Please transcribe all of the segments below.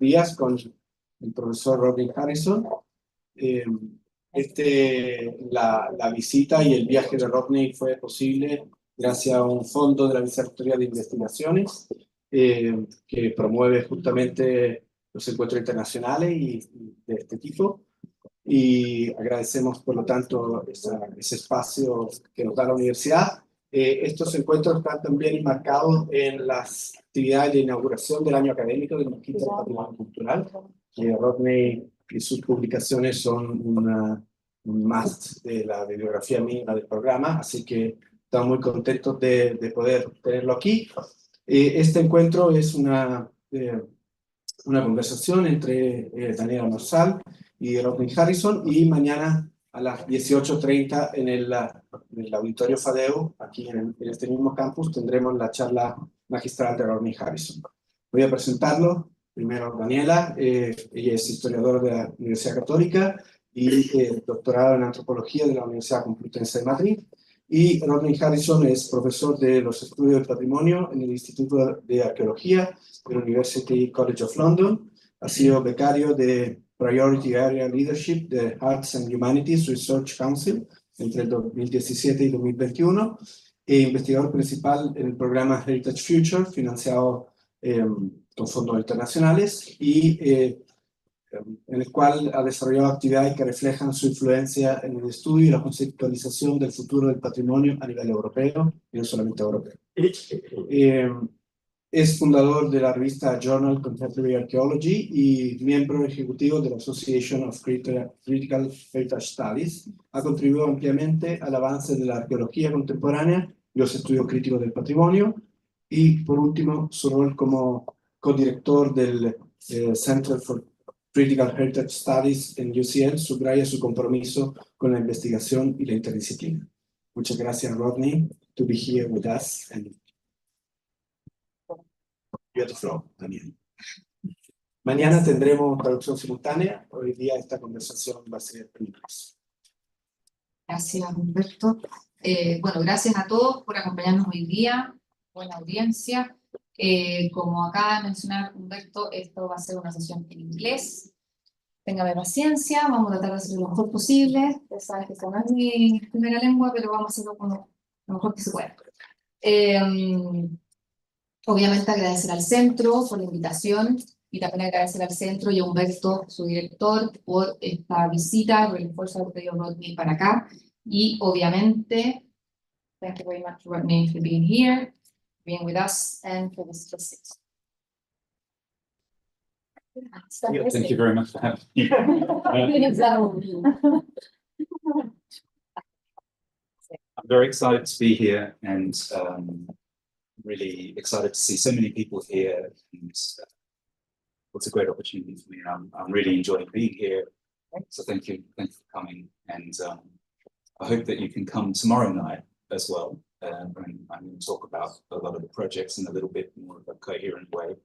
días con el profesor Rodney Harrison. La visita y el viaje de Rodney fue posible gracias a un fondo de la Vicerrectoría de Investigaciones que promueve justamente los encuentros internacionales y de este tipo. Y agradecemos, por lo tanto, ese espacio que nos da la universidad. Estos encuentros están también enmarcados en las actividades de inauguración del año académico del Magíster del Patrimonio Cultural, que Rodney y sus publicaciones son un must de la bibliografía mínima del programa, así que estamos muy contentos de poder tenerlo aquí. Este encuentro es una conversación entre Daniela Marsal y Rodney Harrison, y mañana a las 18:30 en el auditorio Fadeo, aquí en este mismo campus, tendremos la charla magistral de Rodney Harrison. Voy a presentarlo. Primero Daniela, ella es historiadora de la Universidad Católica y doctorado en antropología de la Universidad Complutense de Madrid. Y Rodney Harrison es profesor de los estudios del patrimonio en el Instituto de Arqueología del University College of London. Ha sido becario de Priority Area Leadership de Arts and Humanities Research Council entre el 2017 y 2021, e investigador principal en el programa Heritage Future, financiado con fondos internacionales, y en el cual ha desarrollado actividades que reflejan su influencia en el estudio y la conceptualización del futuro del patrimonio a nivel europeo, y no solamente europeo. Es fundador de la revista Journal Contemporary Archaeology y miembro ejecutivo de la Association of Critical Heritage Studies. Ha contribuido ampliamente al avance de la arqueología contemporánea y los estudios críticos del patrimonio. Y por último, su rol como codirector del Center for Critical Heritage Studies en UCL subraya su compromiso con la investigación y la interdisciplina. Muchas gracias, Rodney, to be here with us. And you have the floor, Daniel. Mañana tendremos traducción simultánea. Hoy día esta conversación va a ser en inglés. Gracias, Humberto. Bueno, gracias a todos por acompañarnos hoy día. Buena audiencia. Como acaba de mencionar Humberto, esto va a ser una sesión en inglés. Téngame paciencia, vamos a tratar de hacerlo lo mejor posible. Ya sabes que esta no es mi primera lengua, pero vamos a hacerlo lo mejor que se pueda. Obviamente agradecer al centro por la invitación y también agradecer al centro y a Humberto, su director, por esta visita, por el esfuerzo de Rodney para acá. Y obviamente, thank you very much, Rodney, for being here, being with us, and for this visit. Yeah, thank you very much for having me. I'm very excited to be here, and really excited to see so many people here. And, it's a great opportunity for me. I'm really enjoying being here. So thank you for coming, and I hope that you can come tomorrow night as well. And I'm going to talk about a lot of the projects in a little bit more of a coherent way.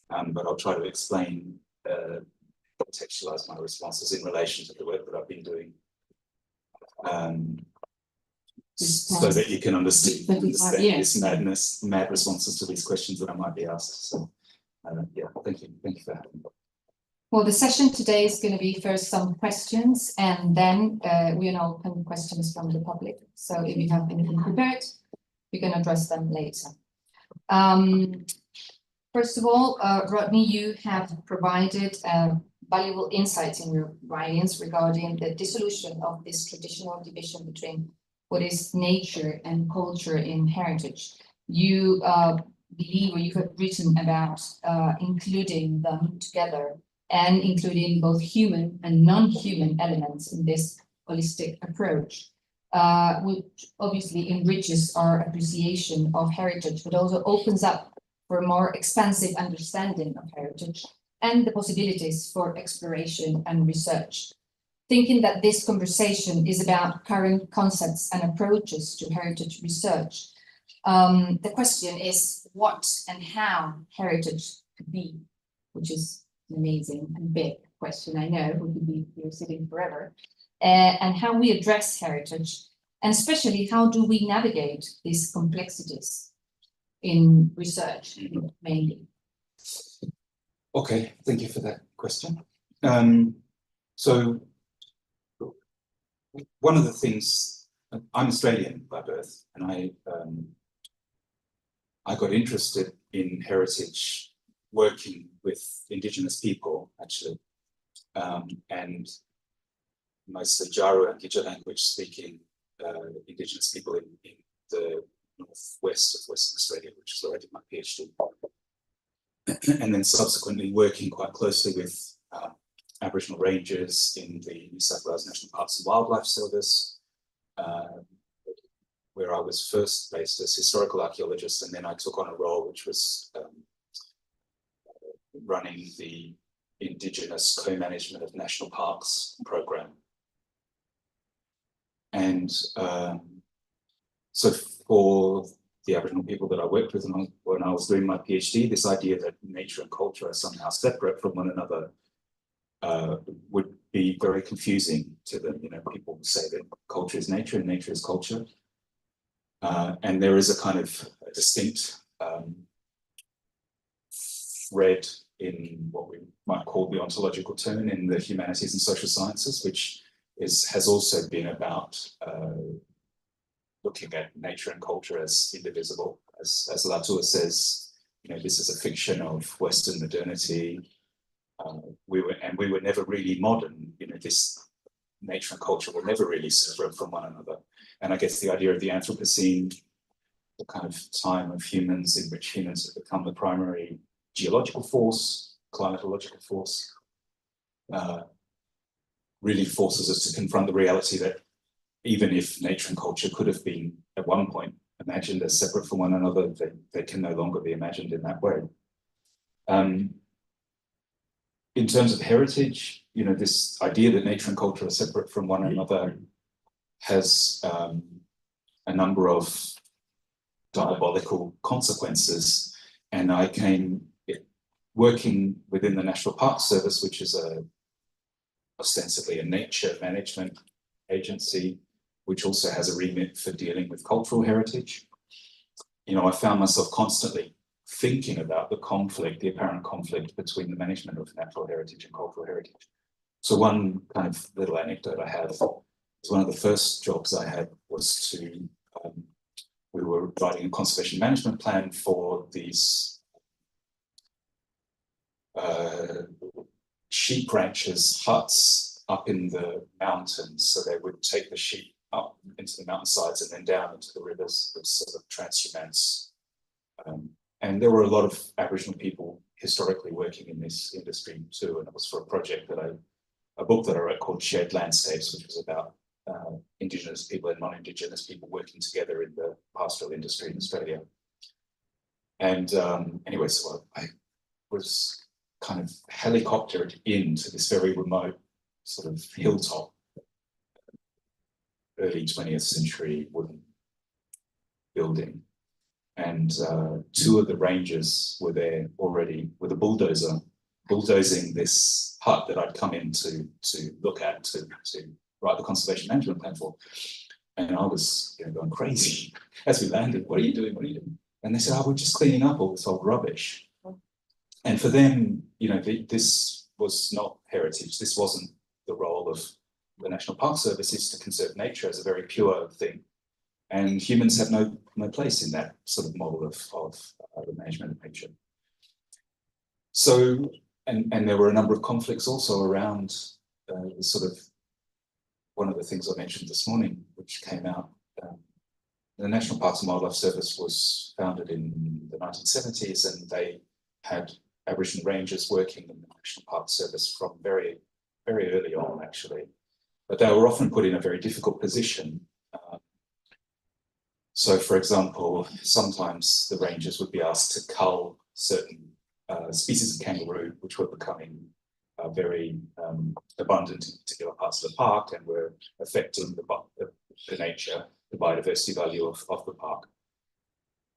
But I'll try to explain, contextualize my responses in relation to the work that I've been doing, so that you can understand this mad responses to these questions that I might be asked. So, yeah, thank you for having me. Well, the session today is going to be first some questions, and then we're going to open questions from the public. So if you have anything prepared, we can address them later. First of all, Rodney, you have provided valuable insights in your writings regarding the dissolution of this traditional division between what is nature and culture in heritage. You believe, or you have written about including them together and including both human and non-human elements in this holistic approach, which obviously enriches our appreciation of heritage, but also opens up for a more expansive understanding of heritage and the possibilities for exploration and research. Thinking that this conversation is about current concepts and approaches to heritage research, the question is what and how heritage could be, which is an amazing and big question, I know, we could be here sitting forever, and how we address heritage, and especially how do we navigate these complexities in research, mainly. Okay, thank you for that question. So one of the things, I'm Australian by birth, and I got interested in heritage working with Indigenous people, actually, and mostly Jaru and Gija language speaking Indigenous people in the northwest of Western Australia, which is where I did my PhD. And then subsequently working quite closely with Aboriginal rangers in the New South Wales National Parks and Wildlife Service, where I was first based as historical archaeologist, and then I took on a role which was running the Indigenous co-management of national parks program. And so for the Aboriginal people that I worked with when I was doing my PhD, this idea that nature and culture are somehow separate from one another would be very confusing to them. You know, people say that culture is nature and nature is culture. And there is a kind of a distinct thread in what we might call the ontological turn in the humanities and social sciences, which has also been about looking at nature and culture as indivisible. As Latour says, you know, this is a fiction of Western modernity. We were never really modern. You know, this nature and culture were never really separate from one another. And I guess the idea of the Anthropocene, the kind of time of humans in which humans have become the primary geological force, climatological force, really forces us to confront the reality that even if nature and culture could have been at one point imagined as separate from one another, they can no longer be imagined in that way. In terms of heritage, you know, this idea that nature and culture are separate from one another has a number of diabolical consequences. And I came working within the National Park Service, which is ostensibly a nature management agency, which also has a remit for dealing with cultural heritage. You know, I found myself constantly thinking about the conflict, the apparent conflict between the management of natural heritage and cultural heritage. So one kind of little anecdote I have, one of the first jobs I had was to, we were writing a conservation management plan for these sheep ranchers' huts up in the mountains. So they would take the sheep up into the mountainsides and then down into the rivers, with sort of transhumance. And there were a lot of Aboriginal people historically working in this industry too. And it was for a project that a book that I wrote called Shared Landscapes, which was about Indigenous people and non-Indigenous people working together in the pastoral industry in Australia. And anyway, so I was kind of helicoptered into this very remote sort of hilltop, early 20th century wooden building. And two of the rangers were there already with a bulldozer, bulldozing this hut that I'd come in to look at, to write the conservation management plan for. And I was, you know, going crazy as we landed. What are you doing? What are you doing? And they said, oh, we're just cleaning up all this old rubbish. And for them, you know, this was not heritage. This wasn't the role of the National Park Service, is to conserve nature as a very pure thing. And humans have no place in that sort of model of the management of nature. So, and there were a number of conflicts also around sort of one of the things I mentioned this morning, which came out. The National Parks and Wildlife Service was founded in the 1970s, and they had Aboriginal rangers working in the National Park Service from very, very early on, actually. But they were often put in a very difficult position. So, for example, sometimes the rangers would be asked to cull certain species of kangaroo, which were becoming very abundant in particular parts of the park and were affecting the nature, the biodiversity value of the park.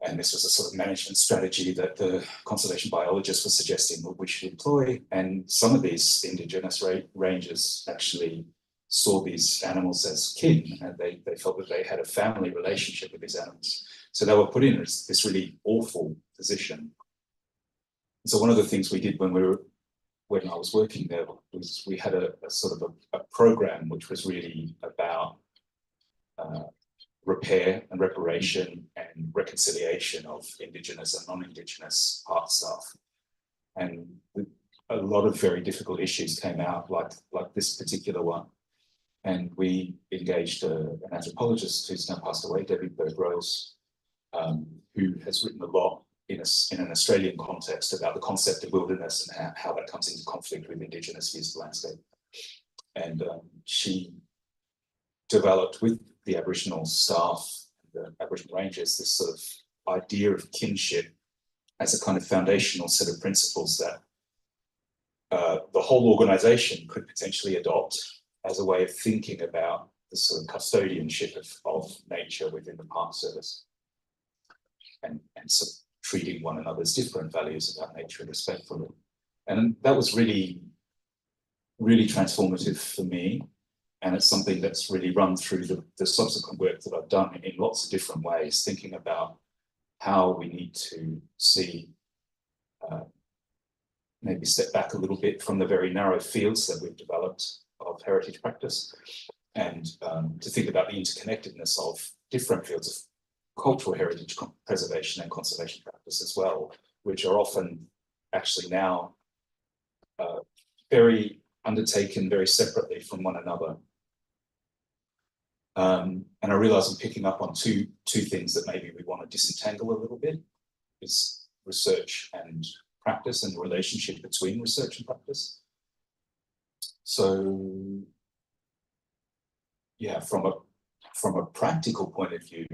And this was a sort of management strategy that the conservation biologists were suggesting that we should employ. And some of these Indigenous rangers actually saw these animals as kin, and they felt that they had a family relationship with these animals. So they were put in this really awful position. So one of the things we did when we were when I was working there was we had a sort of a program which was really about repair and reparation and reconciliation of Indigenous and non-Indigenous art stuff. And a lot of very difficult issues came out, like this particular one. And we engaged an anthropologist who's now passed away, Debbie Bird-Rose, who has written a lot in an Australian context about the concept of wilderness and how that comes into conflict with Indigenous views of the landscape. And she developed with the Aboriginal staff, the Aboriginal Rangers, this sort of idea of kinship as a kind of foundational set of principles that the whole organisation could potentially adopt as a way of thinking about the sort of custodianship of nature within the Park Service, and sort of treating one another's different values about nature respectfully. And that was really, really transformative for me. And it's something that's really run through the subsequent work that I've done in lots of different ways, thinking about how we need to see, maybe step back a little bit from the very narrow fields that we've developed of heritage practice, and to think about the interconnectedness of different fields of cultural heritage preservation and conservation practice as well, which are often actually now very undertaken very separately from one another. And I realise I'm picking up on two things that maybe we want to disentangle a little bit, is research and practice and the relationship between research and practice. So, yeah, from a practical point of view,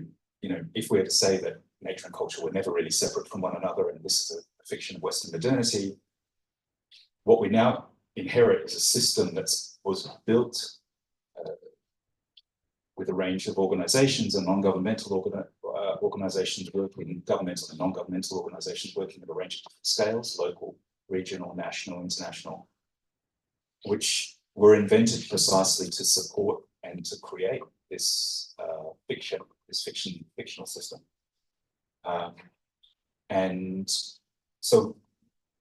you know, if we were to say that nature and culture were never really separate from one another, and this is a fiction of Western modernity, what we now inherit is a system that was built with a range of organisations and non-governmental organisations working, governmental and non-governmental organisations working at a range of different scales, local, regional, national, international, which were invented precisely to support and to create this fictional system. And so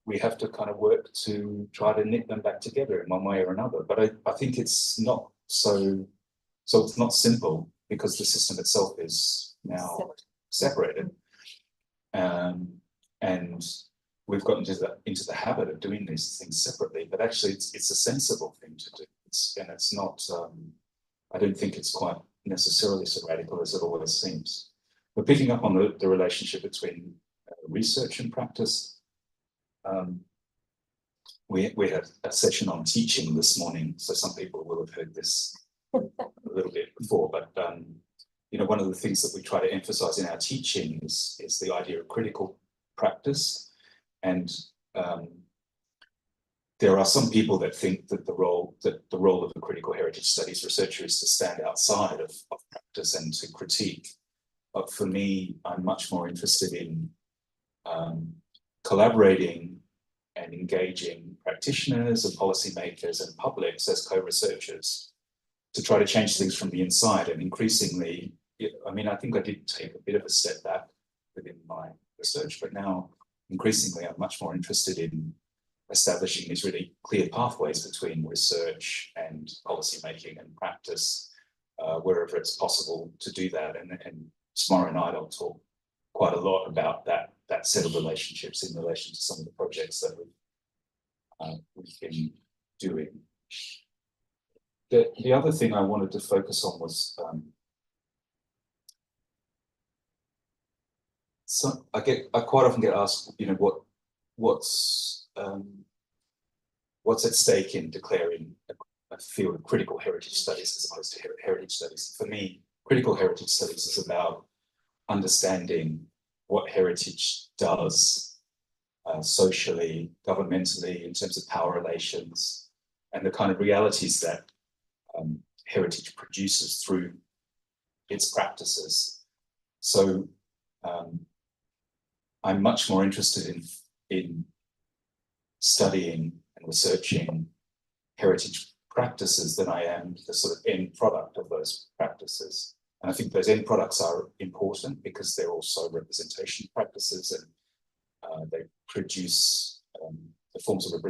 we have to kind of work to try to knit them back together in one way or another. But I think it's not so it's not simple, because the system itself is now separated. And we've gotten into the habit of doing these things separately, but actually it's a sensible thing to do. It's not, I don't think it's quite necessarily so radical as it always seems. But picking up on the relationship between research and practice, we had a session on teaching this morning, so some people will have heard this a little bit before, but you know, one of the things that we try to emphasize in our teaching is the idea of critical practice. And there are some people that think that the role of a critical heritage studies researcher is to stand outside of practice and to critique. But for me, I'm much more interested in collaborating and engaging practitioners and policymakers and publics as co-researchers to try to change things from the inside. And increasingly, I mean, I think I did take a bit of a step back within my research, but now increasingly I'm much more interested in establishing these really clear pathways between research and policymaking and practice, wherever it's possible to do that. And tomorrow night I'll talk quite a lot about that set of relationships in relation to some of the projects that we've been doing. The other thing I wanted to focus on was, so I quite often get asked, you know, what's at stake in declaring a field of critical heritage studies as opposed to heritage studies. For me, critical heritage studies is about understanding what heritage does socially, governmentally, in terms of power relations, and the kind of realities that heritage produces through its practices. So I'm much more interested in studying and researching heritage practices than I am the sort of end product of those practices. And I think those end products are important because they're also representation practices, and they produce the forms of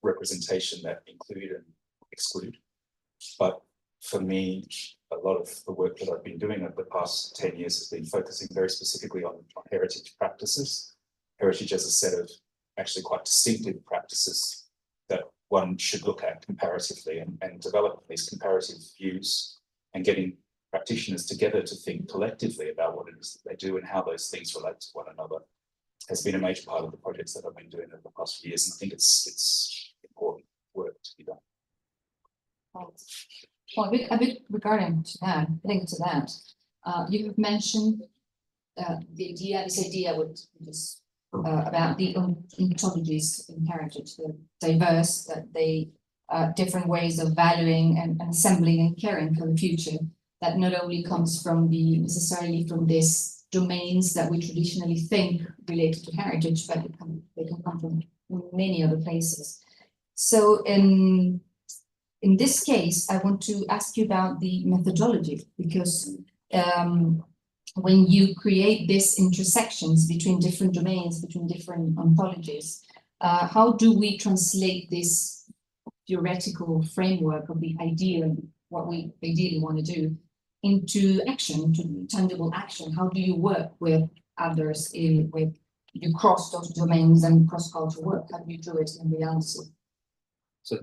representation that include and exclude. But for me, a lot of the work that I've been doing over the past 10 years has been focusing very specifically on heritage practices. Heritage as a set of actually quite distinctive practices that one should look at comparatively and develop these comparative views, and getting practitioners together to think collectively about what it is that they do and how those things relate to one another has been a major part of the projects that I've been doing over the past few years. And I think it's important work to be done. Well, a bit regarding to that, linked to that, you have mentioned this idea about the ontologies in heritage, the diverse, that they different ways of valuing and assembling and caring for the future, that not only comes from necessarily from these domains that we traditionally think related to heritage, but they can come from many other places. So in this case, I want to ask you about the methodology, because when you create these intersections between different domains, between different ontologies, how do we translate this theoretical framework of the ideal, what we ideally want to do, into action, to tangible action? How do you work with others with you cross those domains and cross-cultural work? How do you do it in reality? So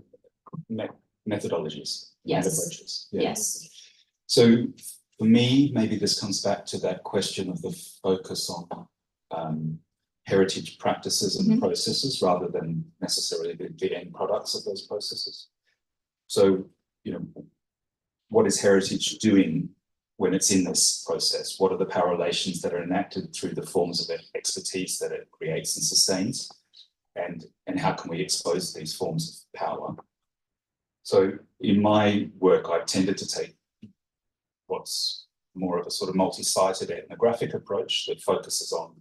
methodologies Yes. and approaches. Yeah. Yes. So for me, maybe this comes back to that question of the focus on heritage practices and processes rather than necessarily the end products of those processes. So, what is heritage doing when it's in this process? What are the power relations that are enacted through the forms of expertise that it creates and sustains? And how can we expose these forms of power? So in my work, I've tended to take what's more of a sort of multi-sited ethnographic approach that focuses on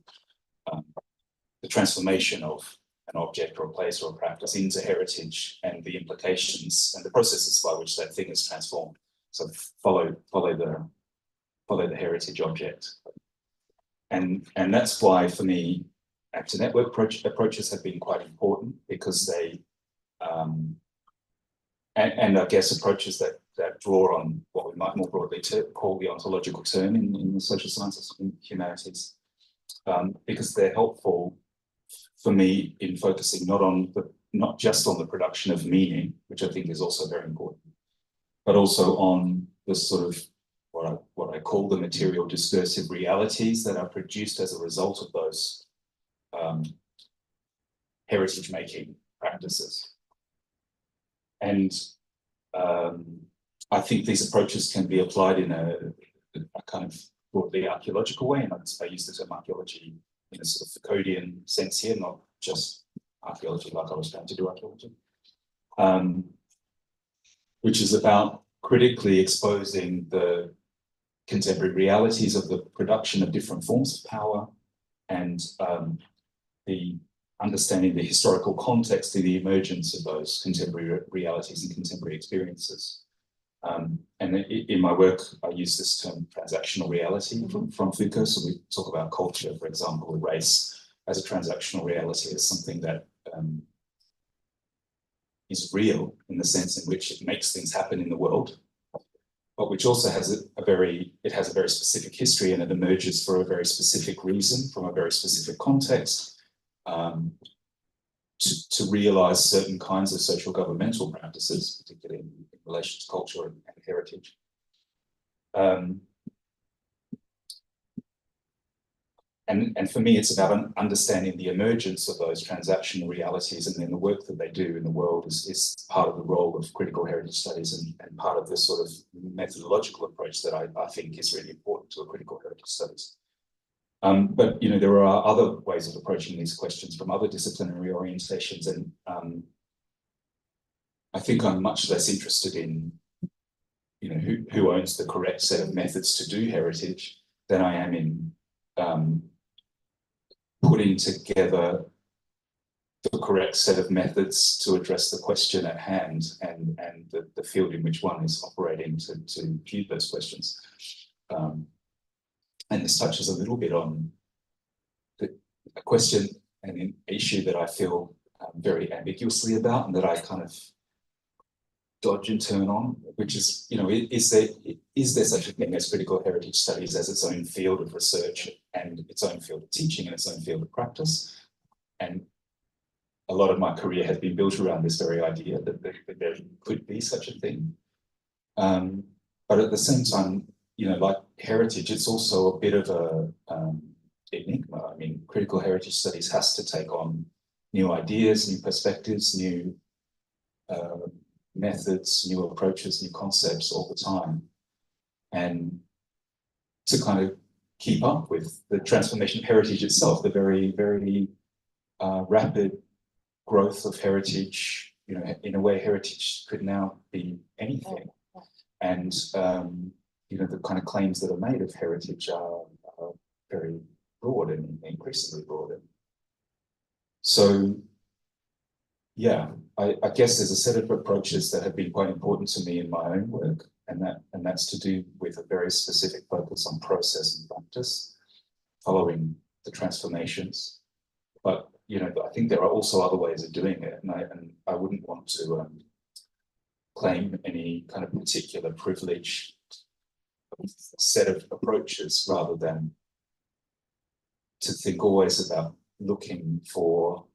the transformation of an object or a place or a practice into heritage and the implications and the processes by which that thing is transformed. So follow the heritage object. And that's why, for me, actor network approaches have been quite important, because they and I guess approaches that draw on what we might more broadly call the ontological turn in the social sciences and humanities, because they're helpful for me in focusing not just on the production of meaning, which I think is also very important, but also on the sort of what I call the material discursive realities that are produced as a result of those heritage making practices. And I think these approaches can be applied in a kind of broadly archaeological way, and I use the term archaeology in a sort of Foucauldian sense here, not just archaeology like I was trying to do archaeology, which is about critically exposing the contemporary realities of the production of different forms of power, and the understanding the historical context of the emergence of those contemporary realities and contemporary experiences. And in my work, I use this term transactional reality from Foucault. So we talk about culture, for example, race as a transactional reality, as something that is real in the sense in which it makes things happen in the world, but which also has a very specific history, and it emerges for a very specific reason from a very specific context, to realize certain kinds of social governmental practices, particularly in relation to culture and heritage. And for me, it's about understanding the emergence of those transactional realities, and then the work that they do in the world is part of the role of critical heritage studies and part of this sort of methodological approach that I think is really important to a critical heritage studies. But there are other ways of approaching these questions from other disciplinary orientations, and I think I'm much less interested in who owns the correct set of methods to do heritage than I am in putting together the correct set of methods to address the question at hand and the field in which one is operating to view those questions. And this touches a little bit on a question and an issue that I feel very ambiguously about, and that I kind of dodge and turn on, which is, you know, is there such a thing as critical heritage studies as its own field of research and its own field of teaching and its own field of practice? And a lot of my career has been built around this very idea that there could be such a thing. But at the same time, you know, like heritage, it's also a bit of a enigma. I mean, critical heritage studies has to take on new ideas, new perspectives, new methods, new approaches, new concepts all the time. And to kind of keep up with the transformation of heritage itself, the very, very rapid growth of heritage, you know, in a way heritage could now be anything. And, you know, the kind of claims that are made of heritage are very broad and increasingly broad. So, yeah, I guess there's a set of approaches that have been quite important to me in my own work, and that's to do with a very specific focus on process and practice, following the transformations. But, you know, I think there are also other ways of doing it, and I wouldn't want to claim any kind of particular privileged set of approaches, rather than to think always about looking for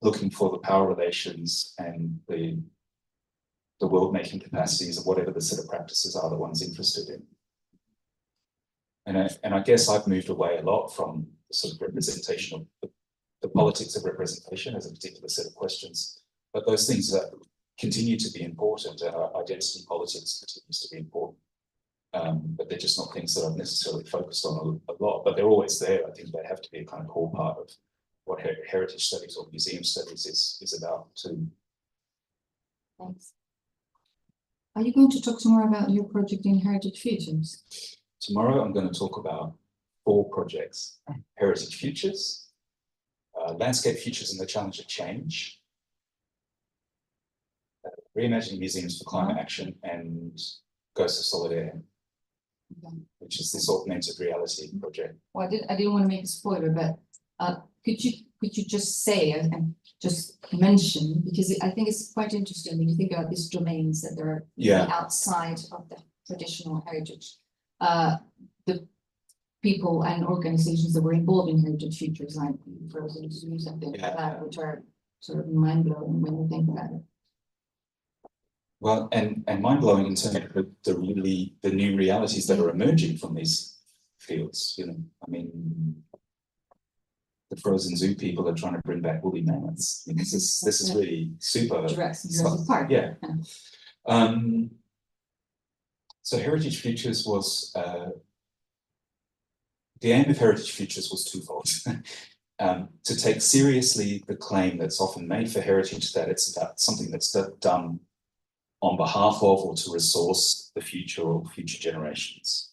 the power relations and the world-making capacities of whatever the set of practices are that one's interested in. And I guess I've moved away a lot from the sort of representation of the politics of representation as a particular set of questions, but those things that continue to be important, and identity politics continues to be important. But they're just not things that I've necessarily focused on a lot, but they're always there. I think they have to be a kind of core part of what heritage studies or museum studies is about too. Thanks. Are you going to talk some more about your project in Heritage Futures? Tomorrow I'm going to talk about 4 projects: Heritage Futures, Landscape Futures and the Challenge of Change, Reimagining Museums for Climate Action, and Ghosts of Solidarity, which is this augmented reality project. Well, I didn't want to make a spoiler, but could you just say and just mention, because I think it's quite interesting when you think about these domains that are outside of the traditional heritage, the people and organizations that were involved in Heritage Futures, like Frozen Zoos and things like that, which are sort of mind-blowing when you think about it. Well, and mind-blowing in terms of the new realities that are emerging from these fields. You know, I mean, the Frozen Zoo people are trying to bring back woolly mammoths. I mean, this is really super. Jurassic Park. Yeah. So Heritage Futures was the aim of Heritage Futures was twofold. To take seriously the claim that's often made for heritage that it's about something that's done on behalf of or to resource the future or future generations.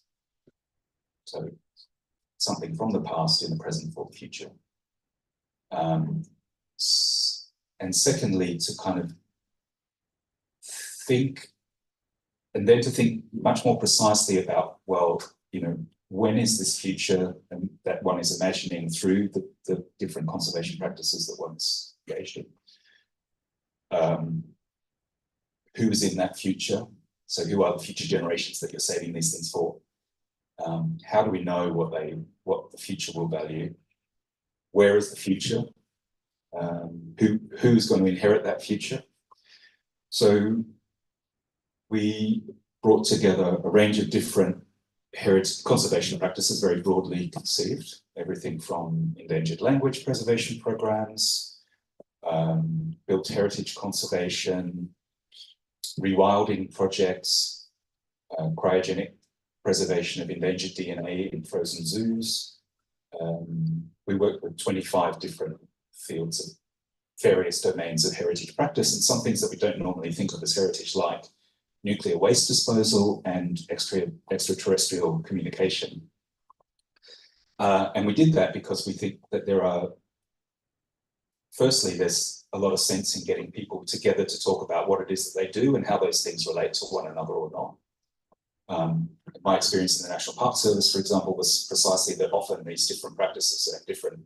So something from the past in the present for the future. And secondly, to kind of think, and then to think much more precisely about, well, you know, when is this future that one is imagining through the different conservation practices that one's engaged in? Who is in that future? So who are the future generations that you're saving these things for? How do we know what the future will value? Where is the future? Who's going to inherit that future? So we brought together a range of different heritage conservation practices, very broadly conceived, everything from endangered language preservation programs, built heritage conservation, rewilding projects, cryogenic preservation of endangered DNA in frozen zoos. We work with 25 different fields of various domains of heritage practice, and some things that we don't normally think of as heritage, like nuclear waste disposal and extraterrestrial communication. And we did that because we think that firstly, there's a lot of sense in getting people together to talk about what it is that they do and how those things relate to one another or not. My experience in the National Park Service, for example, was precisely that often these different practices have different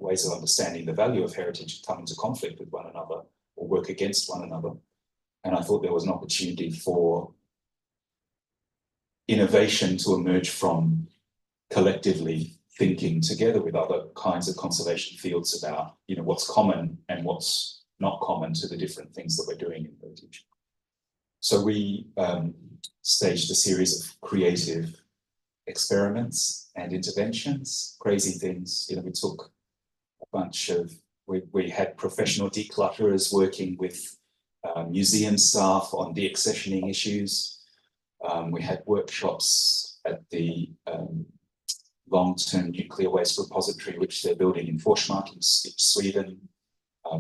ways of understanding the value of heritage come into conflict with one another or work against one another. And I thought there was an opportunity for innovation to emerge from collectively thinking together with other kinds of conservation fields about, you know, what's common and what's not common to the different things that we're doing in heritage. So we staged a series of creative experiments and interventions, crazy things. You know, we took a bunch of, we had professional declutterers working with museum staff on deaccessioning issues. We had workshops at the long-term nuclear waste repository, which they're building in Forsmark in Sweden,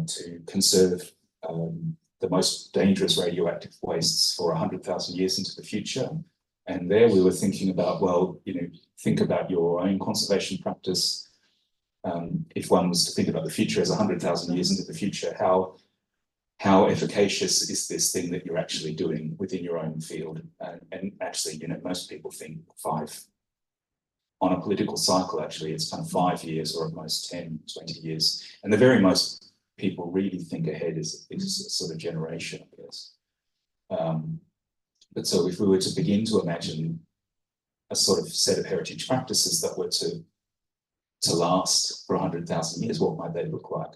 to conserve the most dangerous radioactive wastes for 100,000 years into the future. And there we were thinking about, well, you know, think about your own conservation practice. If one was to think about the future as 100,000 years into the future, how efficacious is this thing that you're actually doing within your own field? And actually, you know, most people think 5, on a political cycle, actually, it's kind of 5 years or at most 10, 20 years. And the very most people really think ahead is a sort of generation, I guess. But so if we were to begin to imagine a sort of set of heritage practices that were to last for 100,000 years, what might they look like?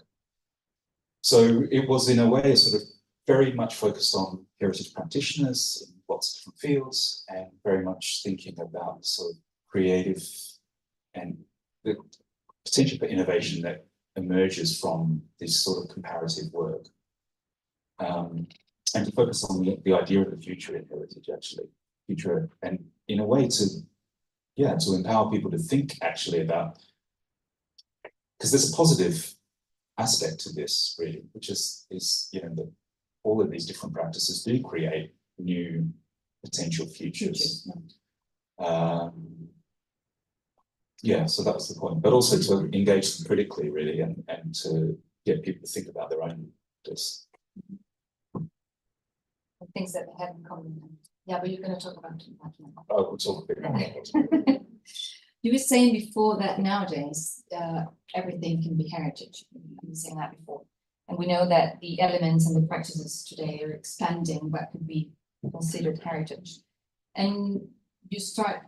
So it was in a way sort of very much focused on heritage practitioners in lots of different fields and very much thinking about sort of creative and the potential for innovation that emerges from this sort of comparative work. And to focus on the idea of the future in heritage, actually, future, and in a way to empower people to think actually about, because there's a positive aspect to this, really, which is you know, that all of these different practices do create new potential futures. Yeah, so that was the point, but also to engage them critically, really, and to get people to think about their own practice. Things that they have in common. Yeah, but you're going to talk about that now. Oh, we'll talk a bit more about it. You were saying before that nowadays everything can be heritage. You were saying that before, and we know that the elements and the practices today are expanding what could be considered heritage. And you start,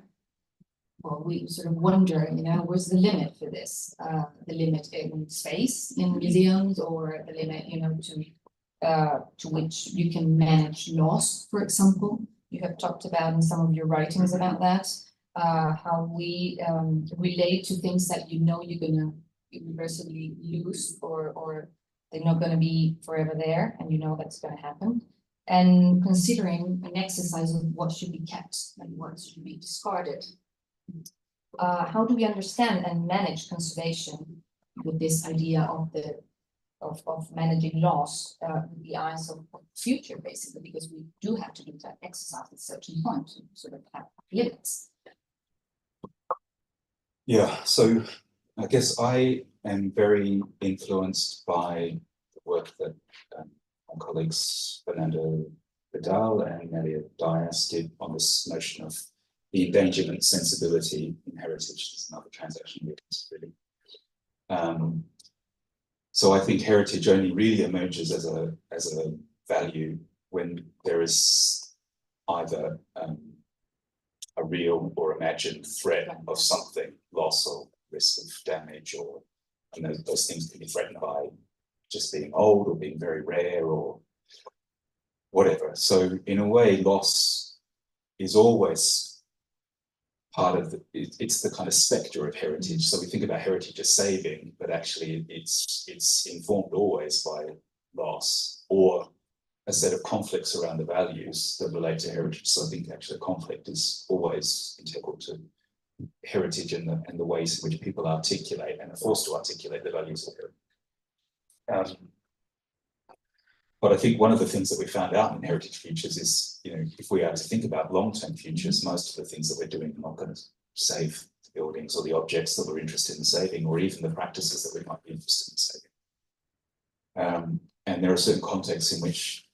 well, we sort of wonder, you know, where's the limit for this? The limit in space in museums, or the limit, you know, to which you can manage loss, for example. You have talked about in some of your writings about that, how we relate to things that you know you're gonna universally lose, or they're not gonna be forever there, and you know that's gonna happen. And considering an exercise of what should be kept and what should be discarded. How do we understand and manage conservation with this idea of managing loss with the eyes of the future, basically, because we do have to do that exercise at a certain point to sort of have limits. Yeah, so I guess I am very influenced by the work that my colleagues Fernando Vidal and Nelia Dias did on this notion of the endangerment sensibility in heritage. There's another transaction really. So I think heritage only really emerges as a value when there is either a real or imagined threat of something, loss or risk of damage, or, you know, those things can be threatened by just being old or being very rare or whatever. So in a way, loss is always part of it's the kind of spectre of heritage. So we think about heritage as saving, but actually it's informed always by loss or a set of conflicts around the values that relate to heritage. So I think actually conflict is always integral to heritage and the ways in which people articulate and are forced to articulate the values of heritage. But I think one of the things that we found out in heritage futures is, you know, if we are to think about long-term futures, most of the things that we're doing are not going to save the buildings or the objects that we're interested in saving, or even the practices that we might be interested in saving. And there are certain contexts in which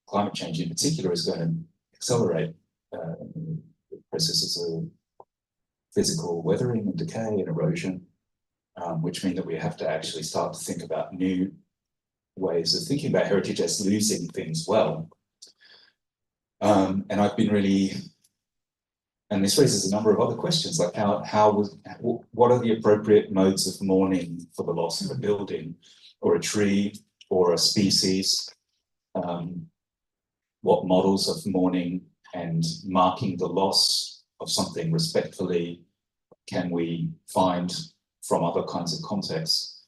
climate change in particular is going to accelerate the processes of physical weathering and decay and erosion. which mean that we have to actually start to think about new ways of thinking about heritage as losing things well. And I've been really, and this raises a number of other questions, like what are the appropriate modes of mourning for the loss of a building or a tree or a species? What models of mourning and marking the loss of something respectfully can we find from other kinds of contexts?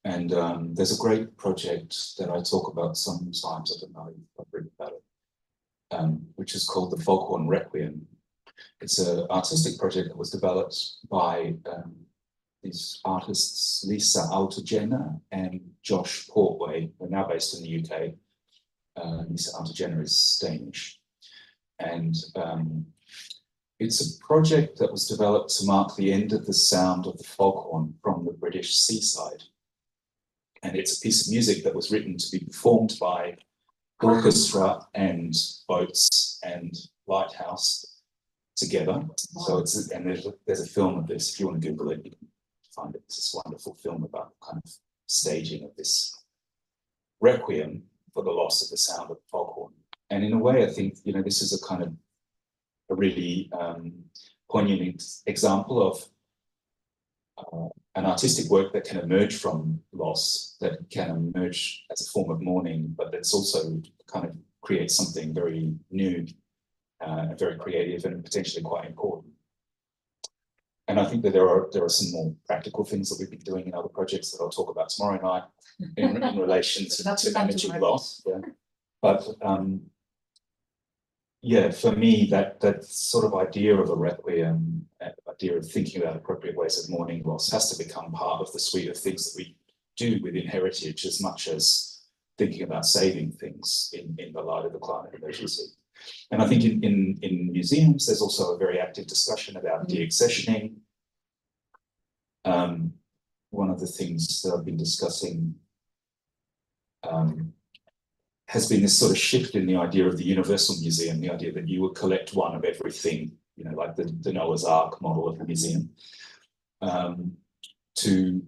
And there's a great project that I talk about sometimes, I don't know if I've written about it, which is called the Foghorn Requiem. It's an artistic project that was developed by these artists, Lisa Altogenna and Josh Portway, who are now based in the UK. Lisa Altogenna is Danish. And it's a project that was developed to mark the end of the sound of the foghorn from the British seaside. And it's a piece of music that was written to be performed by orchestra and boats and lighthouse together. So it's, and there's a film of this. If you want to Google it, you can find it. It's this wonderful film about kind of staging of this requiem for the loss of the sound of the foghorn. And in a way, I think, you know, this is a kind of a really poignant example of an artistic work that can emerge from loss, that can emerge as a form of mourning, but that's also kind of creates something very new, very creative, and potentially quite important. And I think that there are some more practical things that we've been doing in other projects that I'll talk about tomorrow night in relation to managing loss. Yeah. But yeah, for me, that sort of idea of a requiem, idea of thinking about appropriate ways of mourning loss has to become part of the suite of things that we do within heritage, as much as thinking about saving things in the light of the climate emergency. And I think in museums, there's also a very active discussion about deaccessioning. One of the things that I've been discussing has been this sort of shift in the idea of the universal museum, the idea that you would collect one of everything, you know, like the Noah's Ark model of the museum, to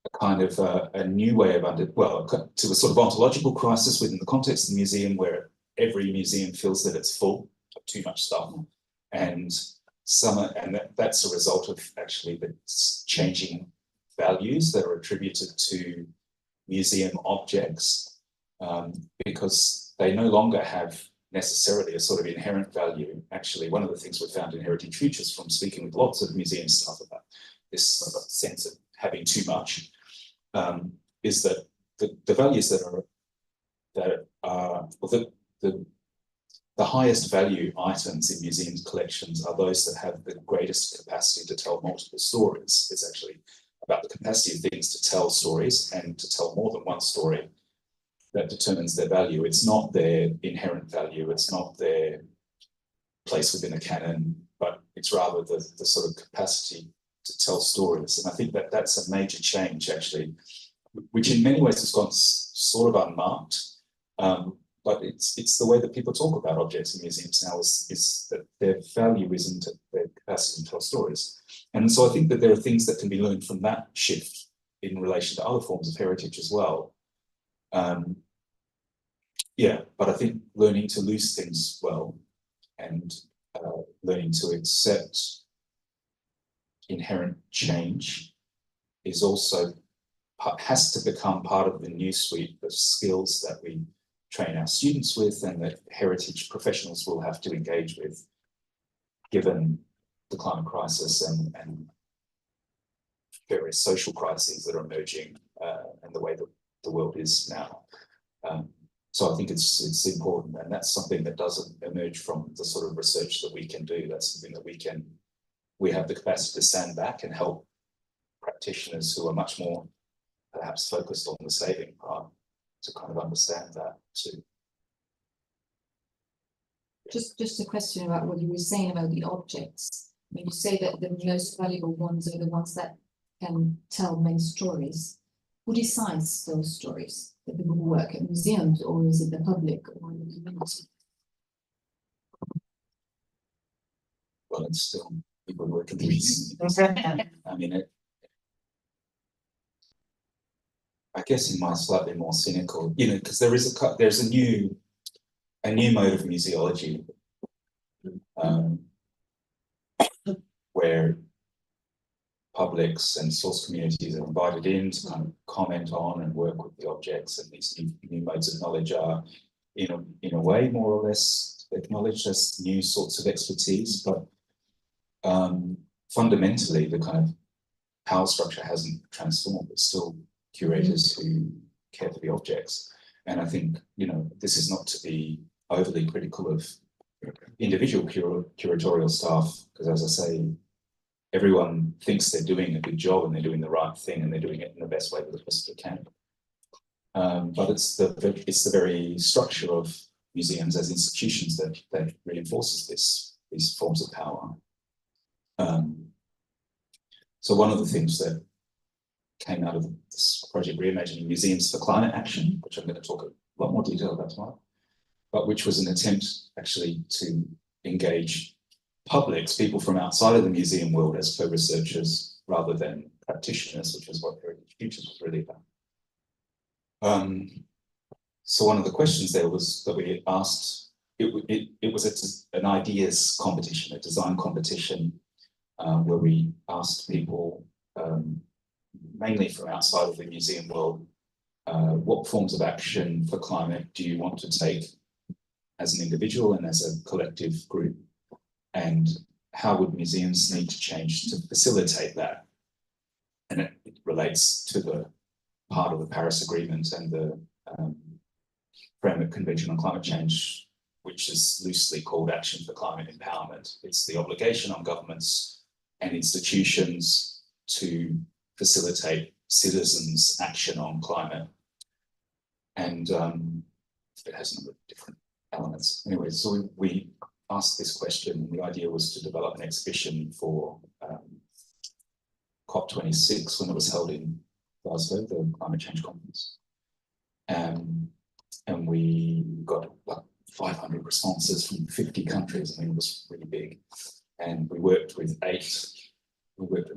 a kind of a new way of to a sort of ontological crisis within the context of the museum, where every museum feels that it's full of too much stuff, and that's a result of actually the changing values that are attributed to museum objects. Because they no longer have necessarily a sort of inherent value. Actually, one of the things we found in Heritage Futures from speaking with lots of museum staff about this sense of having too much is that the values that are the highest value items in museums' collections are those that have the greatest capacity to tell multiple stories. It's actually about the capacity of things to tell stories and to tell more than one story that determines their value. It's not their inherent value, it's not their place within a canon, but it's rather the sort of capacity to tell stories. And I think that that's a major change, actually, which in many ways has gone sort of unmarked, but it's the way that people talk about objects in museums now is that their value isn't their capacity to tell stories. And so I think that there are things that can be learned from that shift in relation to other forms of heritage as well. Yeah, but I think learning to lose things well and learning to accept inherent change is also has to become part of the new suite of skills that we train our students with and that heritage professionals will have to engage with, given the climate crisis and various social crises that are emerging and the way that the world is now. So I think it's important, and that's something that doesn't emerge from the sort of research that we can do. That's something that we have the capacity to stand back and help practitioners who are much more perhaps focused on the saving part to kind of understand that too. Just a question about what you were saying about the objects. When you say that the most valuable ones are the ones that can tell many stories, who decides those stories? The people who work at museums, or is it the public or the community? Well, it's still people who work at the museum. I mean, I guess in my slightly more cynical, you know, because there's a new mode of museology, where publics and source communities are invited in to kind of comment on and work with the objects, and these new modes of knowledge are in a way more or less acknowledged as new sorts of expertise, but fundamentally the kind of power structure hasn't transformed. It's still curators who care for the objects. And I think, you know, this is not to be overly critical of individual curatorial staff, because as I say, everyone thinks they're doing a good job and they're doing the right thing and they're doing it in the best way that they possibly can. But it's the very structure of museums as institutions that reinforces these forms of power. So one of the things that came out of this project, Reimagining Museums for Climate Action, which I'm going to talk a lot more detail about tomorrow, but which was an attempt actually to engage publics, people from outside of the museum world, as co-researchers rather than practitioners, which is what Heritage Futures was really about. So one of the questions there was that we asked, it was an ideas competition, a design competition, where we asked people, mainly from outside of the museum world, what forms of action for climate do you want to take as an individual and as a collective group? And how would museums need to change to facilitate that? And it relates to the part of the Paris Agreement and the Framework Convention on Climate Change, which is loosely called Action for Climate Empowerment. It's the obligation on governments and institutions to facilitate citizens' action on climate. And it has a number of different elements. Anyway, so we asked this question. The idea was to develop an exhibition for COP26 when it was held in Glasgow, the climate change conference. And we got like 500 responses from 50 countries. I mean, it was really big. And we worked with a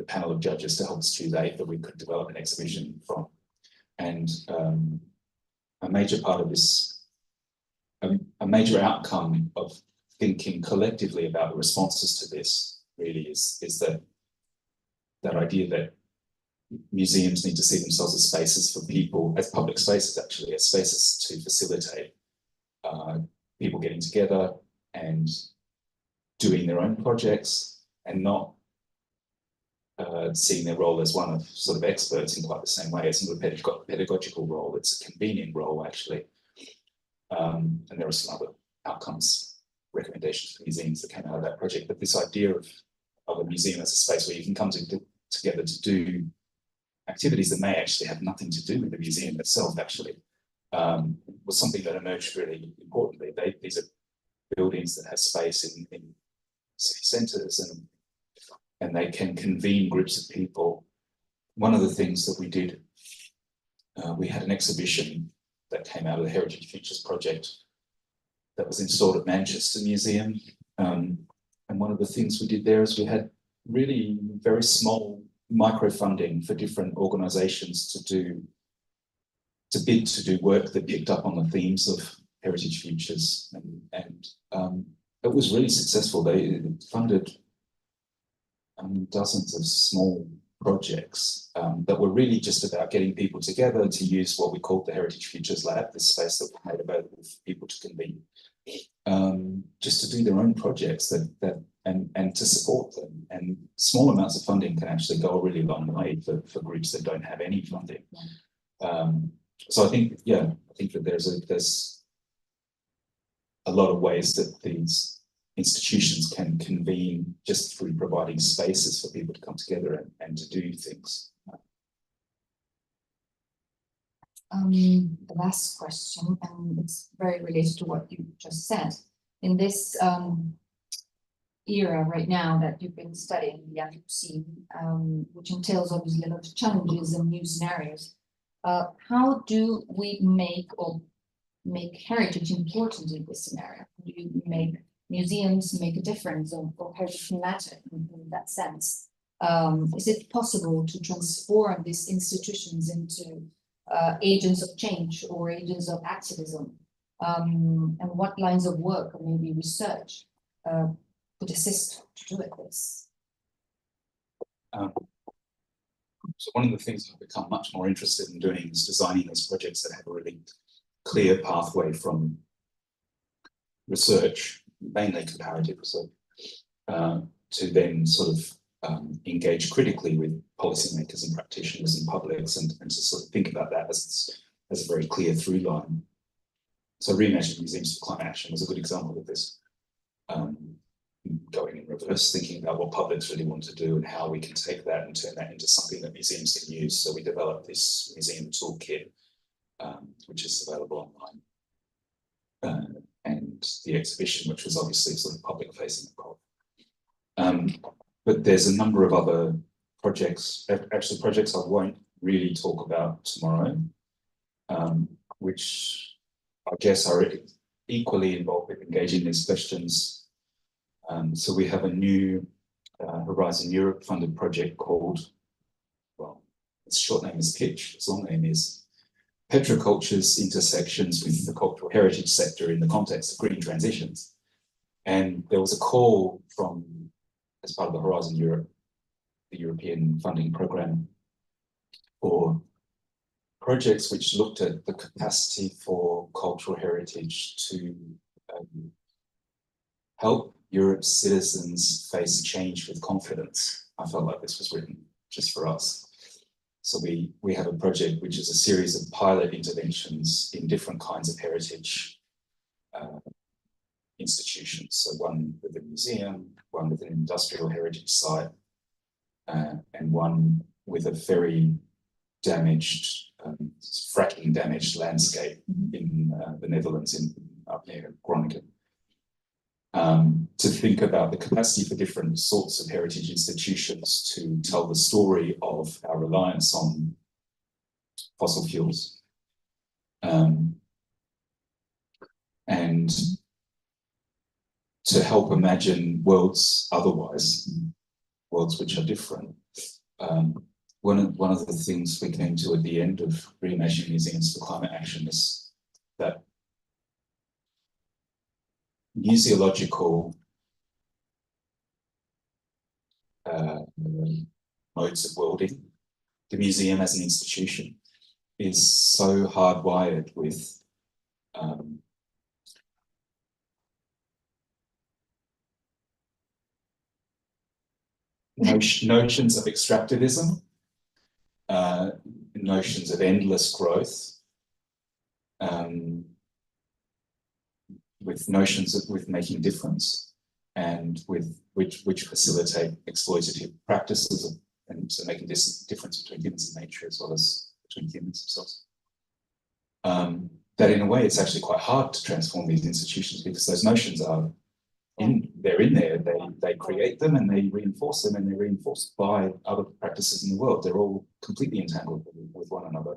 panel of judges to help us choose 8 that we could develop an exhibition from. And a major part of this, a major outcome of thinking collectively about the responses to this really is that idea that museums need to see themselves as spaces for people, as public spaces actually, as spaces to facilitate people getting together and doing their own projects, and not seeing their role as one of sort of experts in quite the same way. It's not a pedagogical role, it's a convening role actually. And there are some other outcomes, recommendations for museums that came out of that project. But this idea of a museum as a space where you can come together to do activities that may actually have nothing to do with the museum itself actually, was something that emerged really importantly. These are buildings that have space in city centres, and they can convene groups of people. One of the things that we did, we had an exhibition that came out of the Heritage Futures project that was installed at Manchester Museum. And one of the things we did there is we had really very small micro-funding for different organisations to bid to do work that picked up on the themes of Heritage Futures. And it was really successful. They funded dozens of small projects that were really just about getting people together to use what we called the Heritage Futures Lab, this space that we made available for people to convene, just to do their own projects and to support them. And small amounts of funding can actually go a really long way for groups that don't have any funding. So I think that there's a lot of ways that these institutions can convene just through providing spaces for people to come together and to do things. The last question, and it's very related to what you just said. In this era right now that you've been studying the Anthropocene, which entails obviously a lot of challenges and new scenarios, how do we make heritage important in this scenario? Do you make museums make a difference, or heritage matter in that sense? Is it possible to transform these institutions into agents of change or agents of activism, and what lines of work or maybe research would assist to do this? So one of the things I've become much more interested in doing is designing these projects that have a really clear pathway from research, mainly comparative research, to then sort of engage critically with policymakers and practitioners and publics, and to sort of think about that as a very clear through line. So reimagining museums for climate action was a good example of this. Going in reverse, thinking about what publics really want to do and how we can take that and turn that into something that museums can use. So we developed this museum toolkit, which is available online, and the exhibition, which was obviously sort of public facing. But there's a number of other projects, actually projects I won't really talk about tomorrow, which I guess are equally involved with engaging these questions. So we have a new Horizon Europe funded project called, well, its short name is PITCH, its long name is Petroculture's Intersections with the Cultural Heritage Sector in the Context of Green Transitions. And there was a call from, as part of the Horizon Europe, the European funding program, for projects which looked at the capacity for cultural heritage to help Europe's citizens face change with confidence. I felt like this was written just for us. So we have a project which is a series of pilot interventions in different kinds of heritage institutions. So one with a museum, one with an industrial heritage site, and one with a very damaged, fracking damaged landscape in the Netherlands, up near Groningen. To think about the capacity for different sorts of heritage institutions to tell the story of our reliance on fossil fuels. And to help imagine worlds otherwise, worlds which are different. One of the things we came to at the end of Reimagining Museums for Climate Action is that museological modes of worlding, the museum as an institution, is so hardwired with notions of extractivism, notions of endless growth, with notions with making difference, and with which facilitate exploitative practices, and so making this difference between humans and nature as well as between humans themselves. That in a way it's actually quite hard to transform these institutions, because those notions are they're in there, they create them and they reinforce them, and they're reinforced by other practices in the world. They're all completely entangled with one another.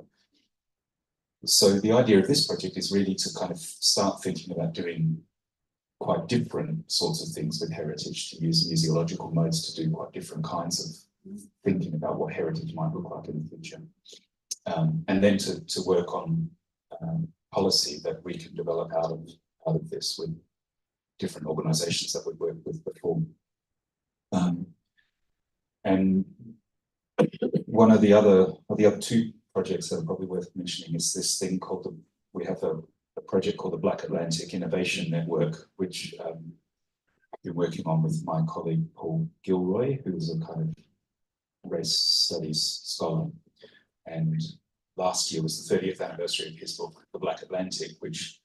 So the idea of this project is really to kind of start thinking about doing quite different sorts of things with heritage, to use museological modes to do quite different kinds of thinking about what heritage might look like in the future. And then to work on policy that we can develop out of this with different organizations that we've worked with before. And one of the other two projects that are probably worth mentioning is this thing called we have a project called the Black Atlantic Innovation Network, which I've been working on with my colleague Paul Gilroy, who is a kind of race studies scholar. And last year was the 30th anniversary of his book, The Black Atlantic, which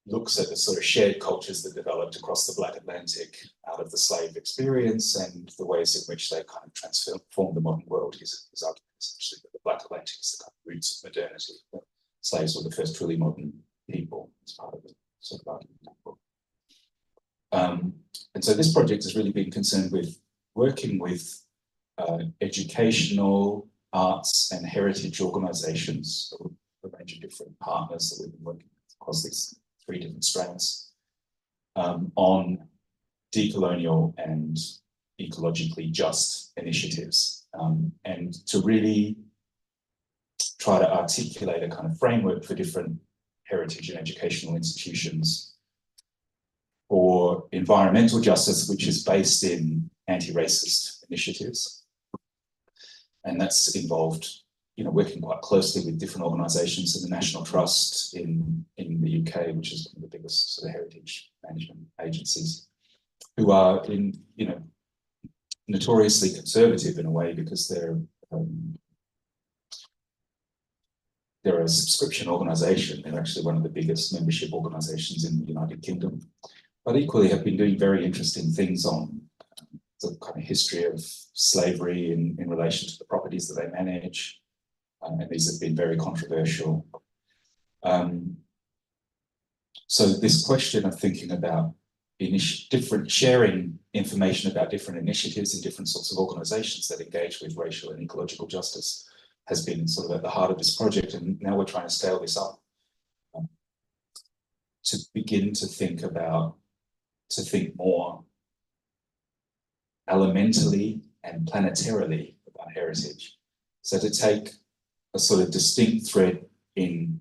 looks at the sort of shared cultures that developed across the Black Atlantic out of the slave experience, and the ways in which they kind of transformed the modern world. His argument is actually that the Black Atlantic is the kind of roots of modernity. The slaves were the first truly modern people, as part of the sort of argument in that book. And so this project has really been concerned with working with educational, arts and heritage organizations, a range of different partners that we've been working with across these 3 different strands, on decolonial and ecologically just initiatives, and to really try to articulate a kind of framework for different heritage and educational institutions, or environmental justice, which is based in anti-racist initiatives. And that's involved, working quite closely with different organisations in the National Trust in the UK, which is one of the biggest sort of heritage management agencies, who are notoriously conservative in a way, because they're a subscription organisation. They're actually one of the biggest membership organisations in the United Kingdom, but equally have been doing very interesting things on the kind of history of slavery in relation to the properties that they manage. And these have been very controversial. So this question of thinking about sharing information about different initiatives in different sorts of organisations that engage with racial and ecological justice has been sort of at the heart of this project. And now we're trying to scale this up to begin to think more elementally and planetarily about heritage. So to take a sort of distinct thread in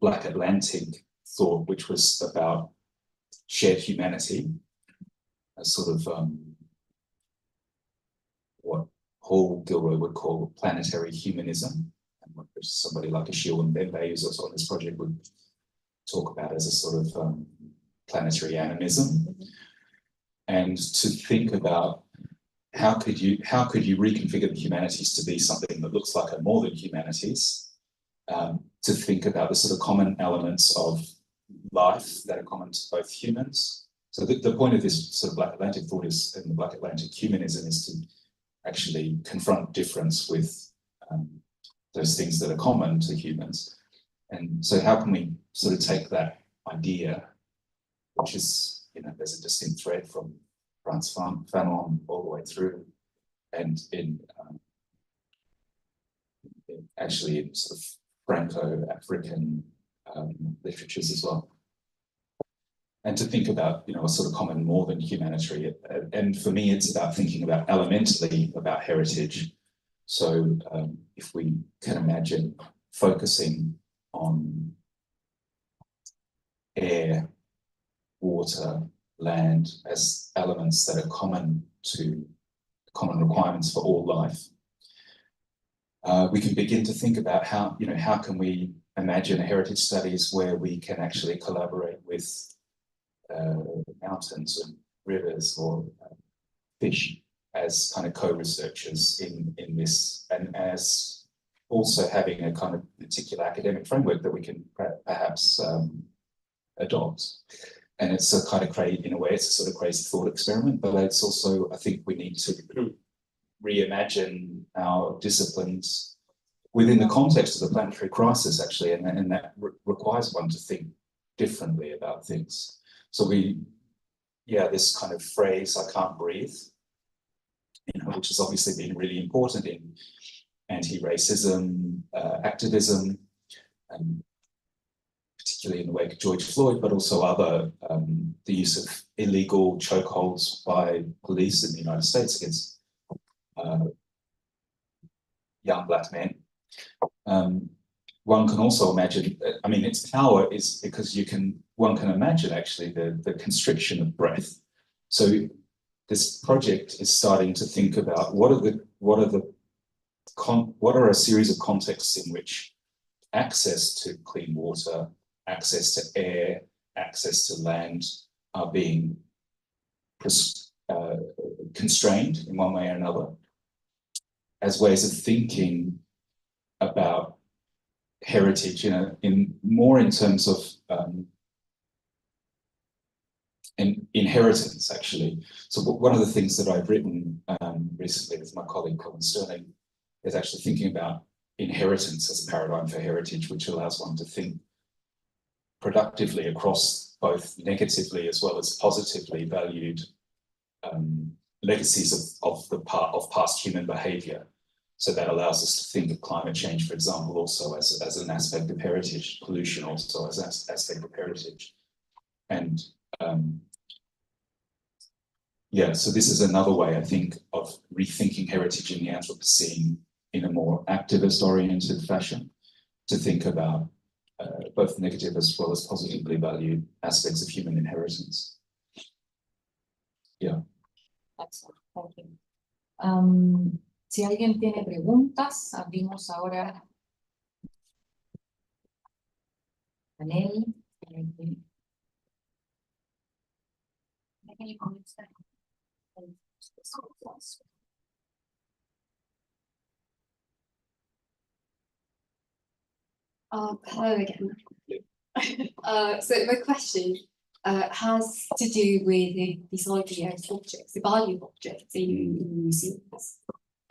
Black Atlantic thought, which was about shared humanity, a sort of what Paul Gilroy would call planetary humanism, and what somebody like Achille Mbembe, who's also on this project, would talk about as a sort of planetary animism. And to think about how could you reconfigure the humanities to be something that looks like a more than humanities, to think about the sort of common elements of life that are common to both humans. So the point of this sort of Black Atlantic thought is, and the Black Atlantic humanism, is to actually confront difference with those things that are common to humans. And so how can we sort of take that idea, which is, there's a distinct thread from Frantz Fanon all the way through, and actually in sort of Franco-African literatures as well. And to think about, a sort of common more than humanitarian. And for me, it's about thinking about elementally about heritage. So if we can imagine focusing on air, water, land as elements that are common requirements for all life, we can begin to think about how can we imagine heritage studies where we can actually collaborate with mountains and rivers or fish as kind of co-researchers in this, and as also having a kind of particular academic framework that we can perhaps adopt. And it's a kind of in a way, it's a sort of crazy thought experiment, but it's also, I think we need to reimagine our disciplines within the context of the planetary crisis, actually, and that requires one to think differently about things. So this kind of phrase, "I can't breathe," which has obviously been really important in anti-racism activism, and particularly in the wake of George Floyd, but also other, the use of illegal chokeholds by police in the United States against young Black men. One can also imagine, its power is because one can imagine actually the constriction of breath. So this project is starting to think about what are a series of contexts in which access to clean water, access to air, access to land are being constrained in one way or another, as ways of thinking about heritage, in terms of inheritance, actually. So one of the things that I've written recently with my colleague Colin Sterling is actually thinking about inheritance as a paradigm for heritage, which allows one to think productively across both negatively as well as positively valued legacies of past human behaviour. So that allows us to think of climate change, for example, also as an aspect of heritage, pollution also as an aspect of heritage. And so this is another way, I think, of rethinking heritage in the Anthropocene in a more activist-oriented fashion. to think about both negative as well as positively valued aspects of human inheritance. Yeah. Excellent, thank you. Si alguien tiene preguntas, abrimos ahora panel. Hello again. So my question has to do with this idea of objects, the value of objects in museums.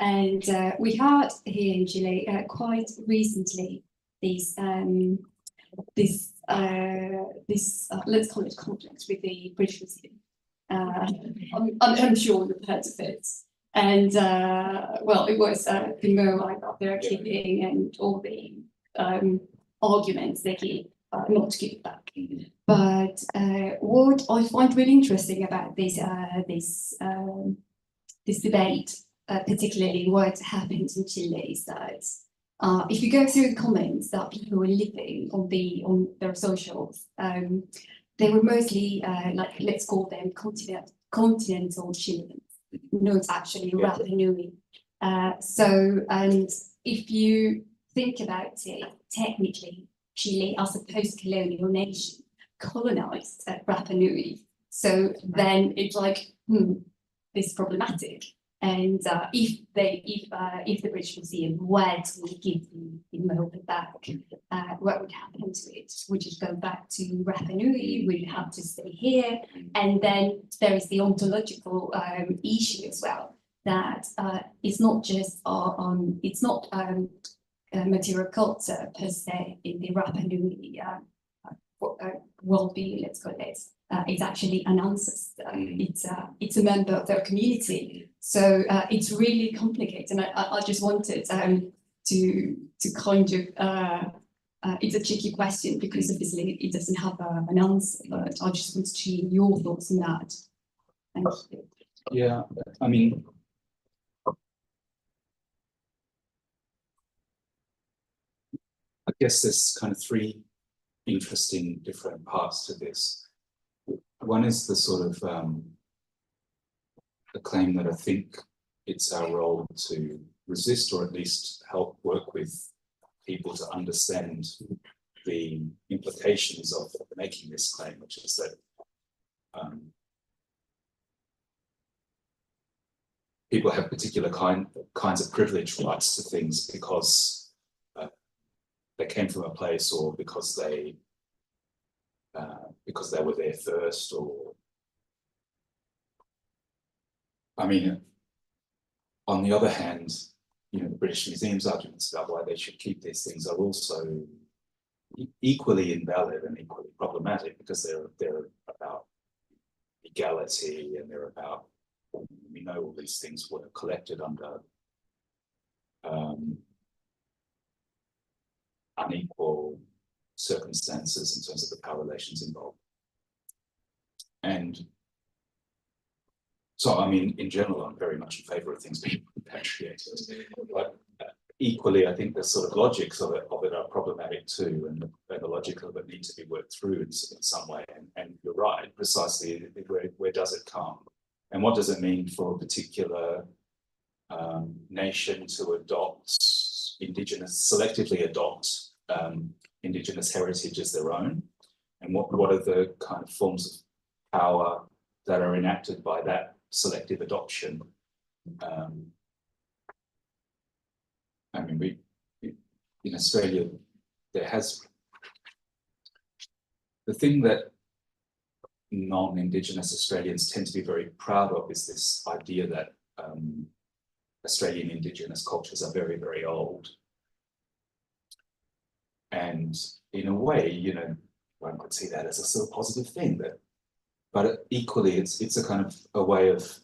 And we had here in Chile quite recently this let's call it conflict with the British Museum. I'm sure you've heard of it. And well, it was the more about their keeping and all the arguments they keep not to give it back. But what I find really interesting about this debate, particularly what happens in Chile, is that if you go through the comments that people were living on their socials, they were mostly like, let's call them continental Chileans, not actually Rapa Nui. So, and if you think about it, technically, Chile, as a post-colonial nation, colonized Rapa Nui. So then it's like, this is problematic. And if the British Museum were to give the Mohope back, what would happen to it? Would it go back to Rapa Nui? Would it have to stay here? And then there is the ontological issue as well, that it's not just it's not material culture per se in the Rapa Nui worldview, let's call it. It's actually an ancestor. It's a member of their community. So it's really complicated. And I just wanted to kind of it's a tricky question because obviously it doesn't have an answer. But I just want to hear your thoughts on that. Thank you. Yeah, I mean, I guess there's kind of three interesting different parts to this. One is the sort of the claim that I think it's our role to resist, or at least help work with people to understand the implications of making this claim, which is that people have particular kinds of privileged rights to things because they came from a place, or because they were there first, or I mean, on the other hand, you know, the British Museum's arguments about why they should keep these things are also equally invalid and equally problematic, because they're about equality, and they're about, we know all these things were collected under unequal circumstances in terms of the power relations involved. And so, I mean, in general, I'm very much in favor of things being repatriated. But equally, I think the sort of logics of it are problematic too, and the logic of it needs to be worked through in some way. And you're right, precisely, where does it come? And what does it mean for a particular nation to adopt selectively adopt indigenous heritage as their own? And what are the kind of forms of power that are enacted by that selective adoption? I mean, in Australia, there has the thing that non-Indigenous Australians tend to be very proud of is this idea that Australian Indigenous cultures are very, very old. And in a way, you know, one could see that as a sort of positive thing, but equally, it's a kind of a way of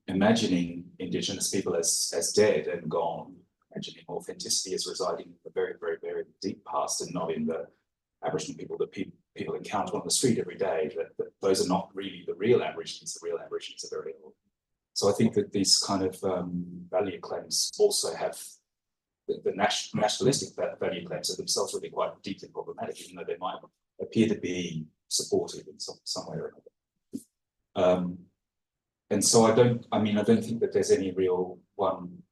imagining Indigenous people as dead and gone, imagining authenticity as residing in the very, very, very deep past and not in the Aboriginal people that people encounter on the street every day. That those are not really the real Aborigines. The real Aborigines are very old. So I think that these kind of value claims also have the nationalistic value claims are themselves really quite deeply problematic, even though they might appear to be supportive in some way or another. And so I don't think that there's any real one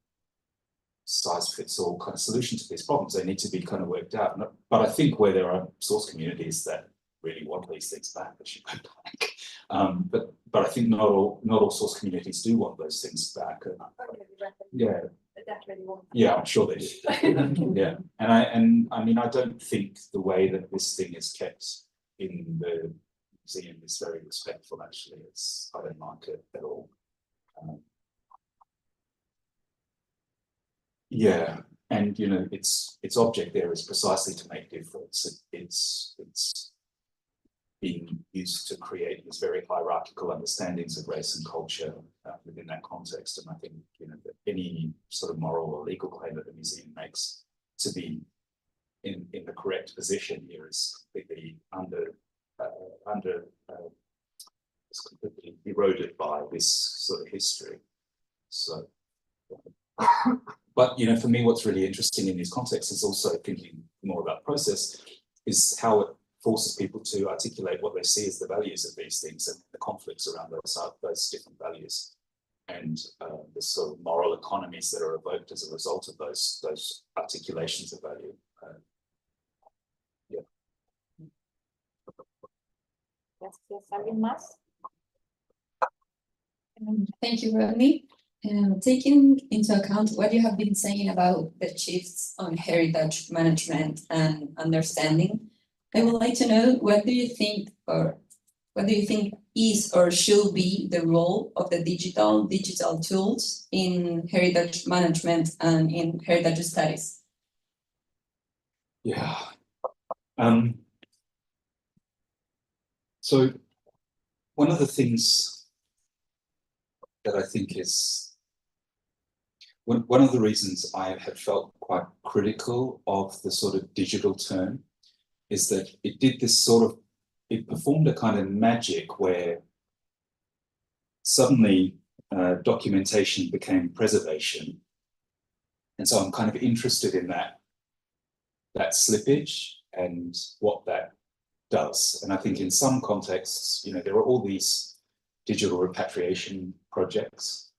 size fits all kind of solution to these problems. They need to be kind of worked out. But I think where there are source communities that really want these things back, that should go back. But I think not all source communities do want those things back. Yeah. Yeah, I'm sure they do. Yeah, and I mean, I don't think the way that this thing is kept in the museum is very respectful. Actually, I don't like it at all. Yeah, and you know, its object there is precisely to make difference. It's being used to create these very hierarchical understandings of race and culture within that context. And I think, you know, that any sort of moral or legal claim that the museum makes to be in the correct position here is completely it's completely eroded by this sort of history. So, but you know, for me, what's really interesting in these contexts is also thinking more about process, is how it forces people to articulate what they see as the values of these things and the conflicts around those different values, and the sort of moral economies that are evoked as a result of those articulations of value. Yeah. ¿Alguien más? Thank you, Rodney. Taking into account what you have been saying about the shifts on heritage management and understanding, I would like to know, what do you think is or should be the role of the digital tools in heritage management and in heritage studies? Yeah. So one of the things that I think is one of the reasons I have felt quite critical of the sort of digital turn is that it did this sort of, it performed a kind of magic where suddenly documentation became preservation. And so I'm kind of interested in that slippage and what that does. And I think in some contexts, you know, there are all these digital repatriation projects,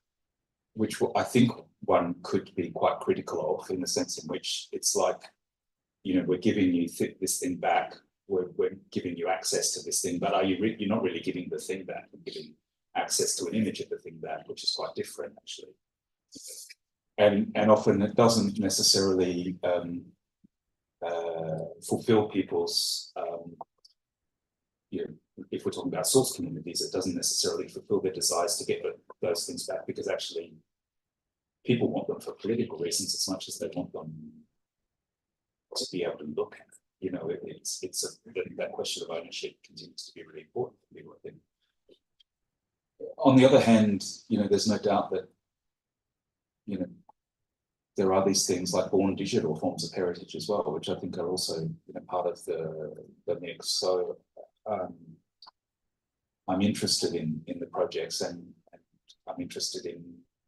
which I think one could be quite critical of, in the sense in which it's like, you know, we're giving you this thing back, we're giving you access to this thing, but you're not really giving the thing back, you're giving access to an image of the thing back, which is quite different actually. And often it doesn't necessarily fulfill people's, you know, if we're talking about source communities, it doesn't necessarily fulfill their desires to get those things back, because actually people want them for political reasons as much as they want them to be able to look at. You know, that question of ownership continues to be really important for people, I think. On the other hand, you know, there's no doubt that, you know, there are these things like born digital forms of heritage as well, which I think are also, you know, part of the mix. So I'm interested in the projects, and I'm interested in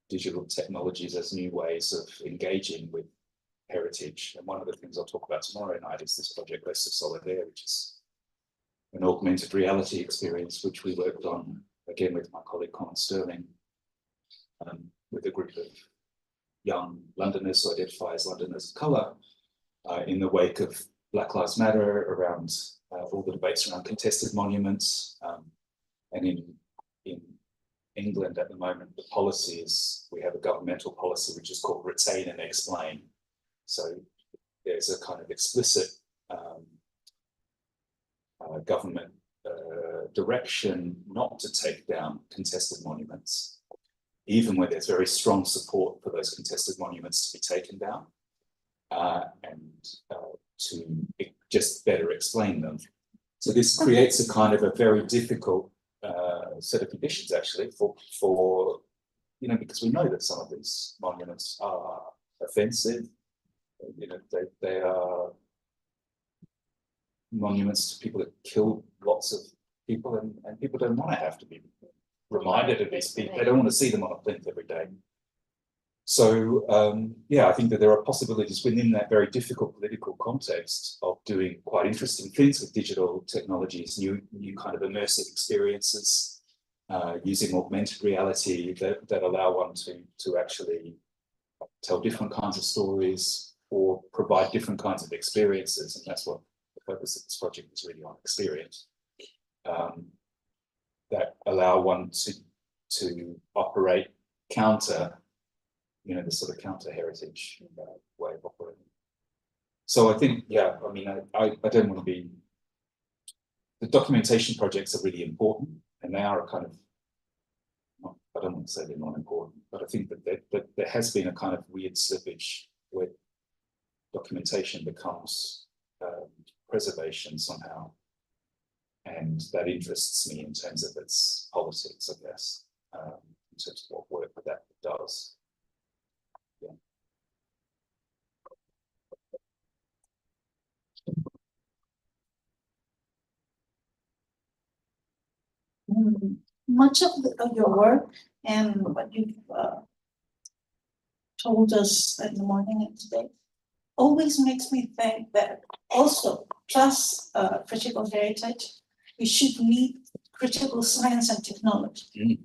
digital technologies as new ways of engaging with heritage. And one of the things I'll talk about tomorrow night is this project Rest of Solidaire, which is an augmented reality experience, which we worked on again with my colleague Colin Sterling, with a group of young Londoners who identify as Londoners of colour, in the wake of Black Lives Matter, around all the debates around contested monuments. And in England at the moment, the policy is, we have a governmental policy which is called retain and explain. So there's a kind of explicit government direction not to take down contested monuments, even where there's very strong support for those contested monuments to be taken down, and to just better explain them. So this creates a kind of a very difficult set of conditions actually for you know, because we know that some of these monuments are offensive. You know, they are monuments to people that killed lots of people, and people don't want to have to be reminded of these people. They don't want to see them on a plinth every day. So yeah, I think that there are possibilities within that very difficult political context of doing quite interesting things with digital technologies, new kind of immersive experiences, using augmented reality that allow one to actually tell different kinds of stories or provide different kinds of experiences. And that's what the focus of this project is really on, experience. That allow one to operate counter, the sort of counter heritage way of operating. So I think, yeah, I mean, I don't want to be, the documentation projects are really important, and they are a kind of, I don't want to say they're not important, but I think that there has been a kind of weird slippage where documentation becomes preservation somehow. And that interests me in terms of its politics, I guess, in terms of what work that does. Yeah. Much of your work and what you've told us in the morning and today always makes me think that also, plus critical heritage, we should need critical science and technology.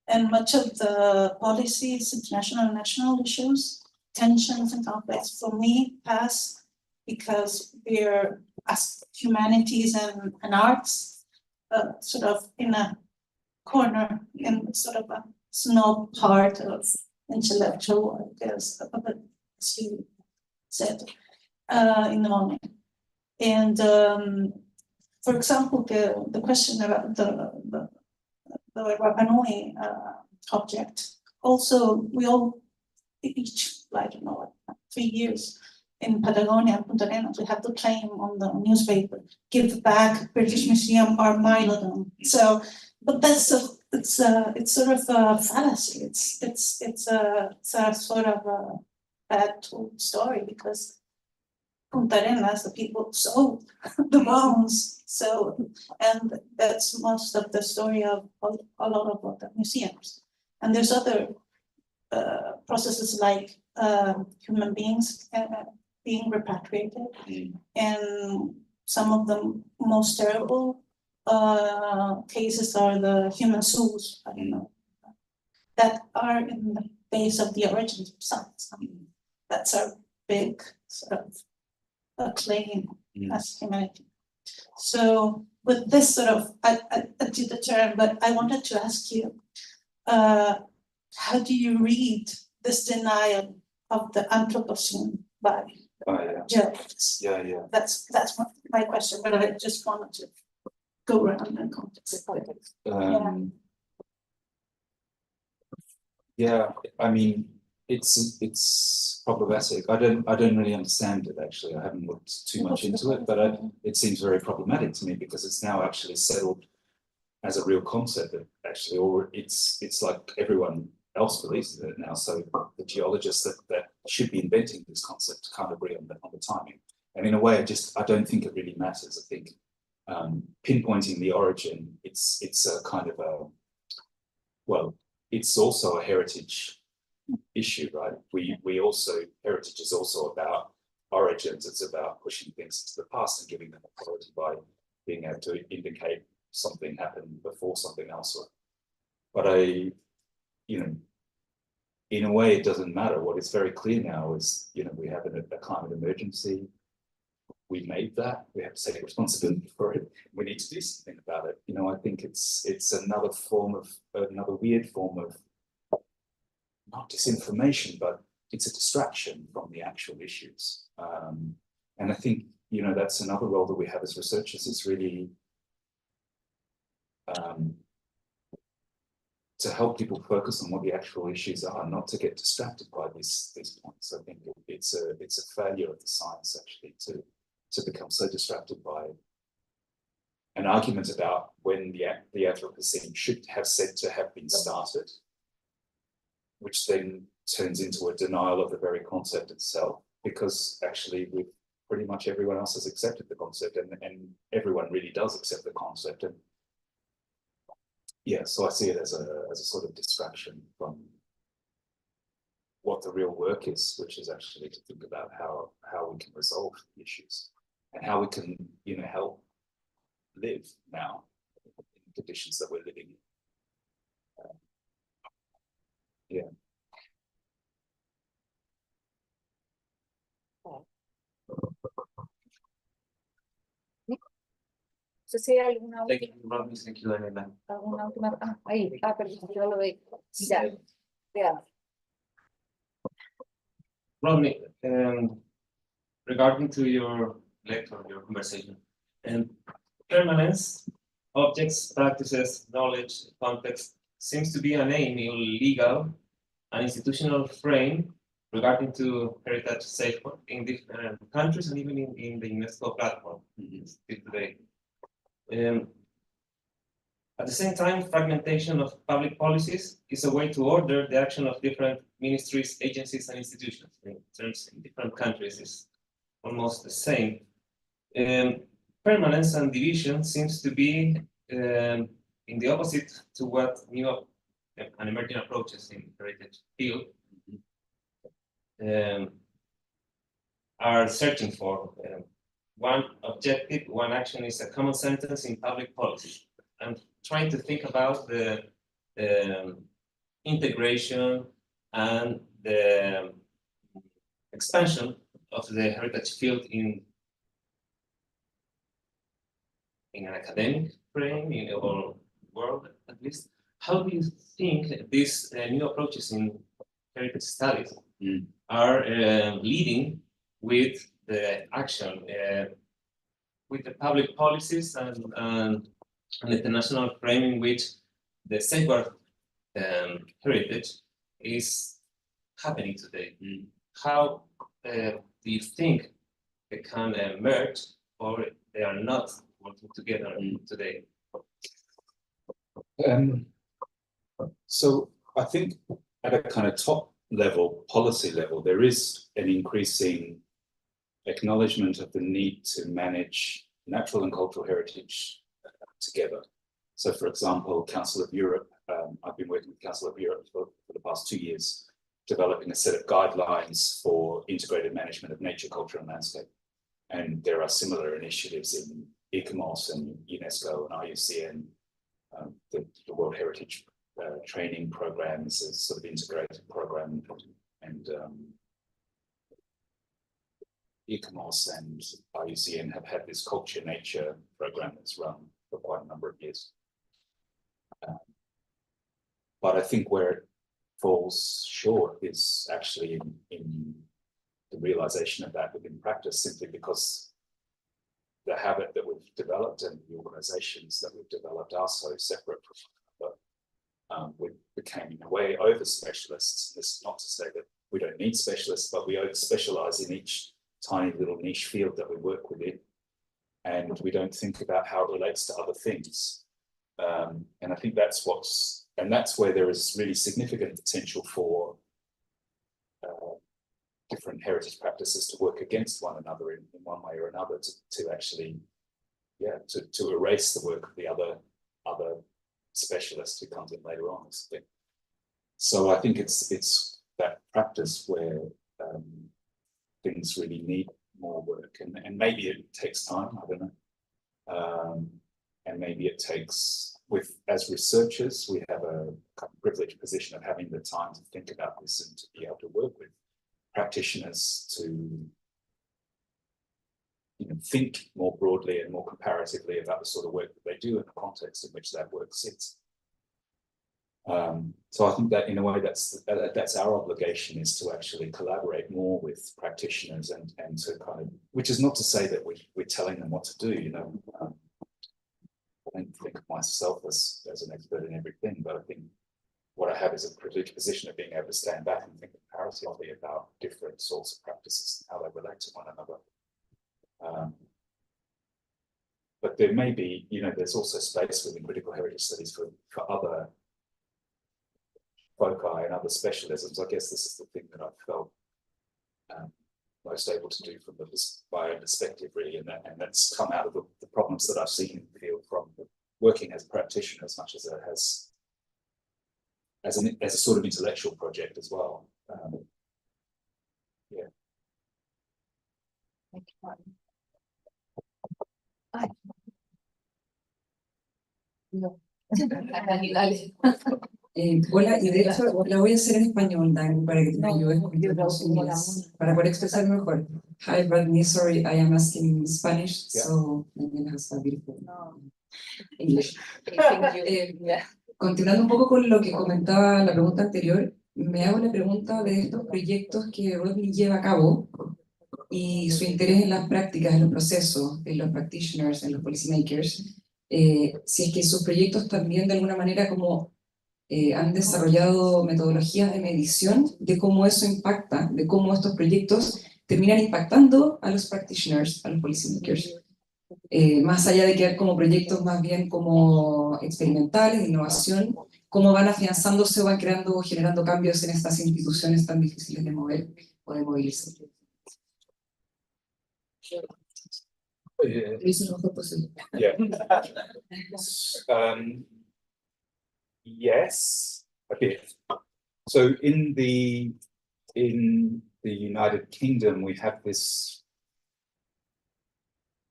And much of the policies, international and national issues, tensions and conflicts, for me, pass because we're, as humanities and arts, sort of in a corner, in sort of a small part of intellectual work, as you said in the morning. And for example, the question about the Rapa Nui object, also we all, each, I don't know, 3 years in Patagonia, Punta Arenas, we have to claim on the newspaper, give back British Museum our Mylodon. So, but that's it's sort of a fallacy. It's a sort of a bad told story, because Punta Arenas, the people sold the bones. So, and that's most of the story of a lot of the museums. And there's other processes like human beings being repatriated, and some of the most terrible cases are the human souls, I don't know, that are in the base of the origins of science. That's a big sort of claim as humanity. So with this sort of, I did the term, but I wanted to ask you, how do you read this denial of the Anthropocene by geologists? Yeah. That's my question, but I just wanted to go around and context. Yeah, I mean, it's problematic. I don't really understand it, actually. I haven't looked too much into it, but it seems very problematic to me, because it's now actually settled as a real concept that actually, or it's like everyone else believes in it now. So the geologists that should be inventing this concept can't agree on the timing. And in a way, I don't think it really matters. I think pinpointing the origin, it's a kind of a, well, it's also a heritage issue, right? We also, heritage is also about origins. It's about pushing things into the past and giving them authority by being able to indicate something happened before something else. But in a way, it doesn't matter. What is very clear now is, we have a climate emergency. We made that. We have to take responsibility for it. We need to do something about it. I think it's another weird form of not disinformation, but it's a distraction from the actual issues. And I think, that's another role that we have as researchers, is really to help people focus on what the actual issues are, not to get distracted by these points. I think it's a failure of the science, actually, to become so distracted by an argument about when the Anthropocene should have said to have been started, which then turns into a denial of the very concept itself, because actually pretty much everyone else has accepted the concept, and everyone really does accept the concept. And yeah, so I see it as a sort of distraction from what the real work is, which is actually to think about how we can resolve the issues and how we can, you know, help live now in the conditions that we're living in. Yeah. No sé si hay alguna Thank you, Rodney. Thank you, Daniela. alguna última. Ahí, perdón, yo lo veo. Ya, ya. Rodney, regarding to your lecture, your conversation, and permanence, objects, practices, knowledge, context seems to be an aim in legal and institutional frame regarding to heritage safeguard in different countries and even in the UNESCO platform still today. At the same time, fragmentation of public policies is a way to order the action of different ministries, agencies, and institutions. In terms in different countries is almost the same. Permanence and division seems to be in the opposite to what new and emerging approaches in heritage field are searching for. One objective, one action is a common sentence in public policy. I'm trying to think about the integration and the expansion of the heritage field in an academic frame, in the whole world at least. How do you think these new approaches in heritage studies are leading with the action, with the public policies and the international frame in which the safeguard heritage is happening today? How do you think they can merge, or they are not working together today? So I think at a kind of top level, policy level, there is an increasing acknowledgement of the need to manage natural and cultural heritage together. So for example, Council of Europe, I've been working with Council of Europe for the past 2 years, developing a set of guidelines for integrated management of nature, culture and landscape. And there are similar initiatives in ICOMOS and UNESCO and IUCN. The World Heritage Training Program is a sort of integrated program, and ICOMOS and IUCN have had this culture nature program that's run for quite a number of years. But I think where it falls short is actually in the realization of that within practice, simply because the habit that we've developed and the organizations that we've developed are so separate from one another. We became in a way over specialists. This is not to say that we don't need specialists, but we over specialize in each tiny little niche field that we work within, and we don't think about how it relates to other things. And I think that's where there is really significant potential for different heritage practices to work against one another in one way or another, to actually, to erase the work of the other specialist who comes in later on. So I think it's that practice where things really need more work, and maybe it takes time, I don't know. And maybe it takes, as researchers, we have a kind of privileged position of having the time to think about this and to be able to work with practitioners to, you know, think more broadly and more comparatively about the sort of work that they do and the context in which that work sits. So I think that in a way that's our obligation, is to actually collaborate more with practitioners and to kind of, which is not to say that we're telling them what to do, you know. I don't think of myself as an expert in everything, but I think what I have is a privileged position of being able to stand back and think comparatively about different sorts of practices and how they relate to one another. But there may be, you know, there's also space within critical heritage studies for other foci and other specialisms. I guess this is the thing that I've felt most able to do from my own perspective, really, and that's come out of the problems that I've seen in the field from working as a practitioner, as much as it has as a sort of intellectual project as well. Yeah. Hola, y de hecho la voy a hacer en español, Dani, para que te ayudes con tus posibilidades, para poder expresar mejor. Hi, Rodney, sorry, I am asking in Spanish, so Daniela has a beautiful English. Continuando un poco con lo que comentaba la pregunta anterior, me hago la pregunta de estos proyectos que Rodney lleva a cabo y su interés en las prácticas, en los procesos, en los practitioners, en los policymakers, si es que sus proyectos también de alguna manera como han desarrollado metodologías de medición de cómo eso impacta, de cómo estos proyectos terminan impactando a los practitioners, a los policymakers. Más allá de quedar como proyectos más bien como experimentales, de innovación, cómo van afianzándose o van creando o generando cambios en estas instituciones tan difíciles de mover o de movilizar. Lo hice lo mejor posible. Yeah. Yes, a bit. So in the United Kingdom, we have this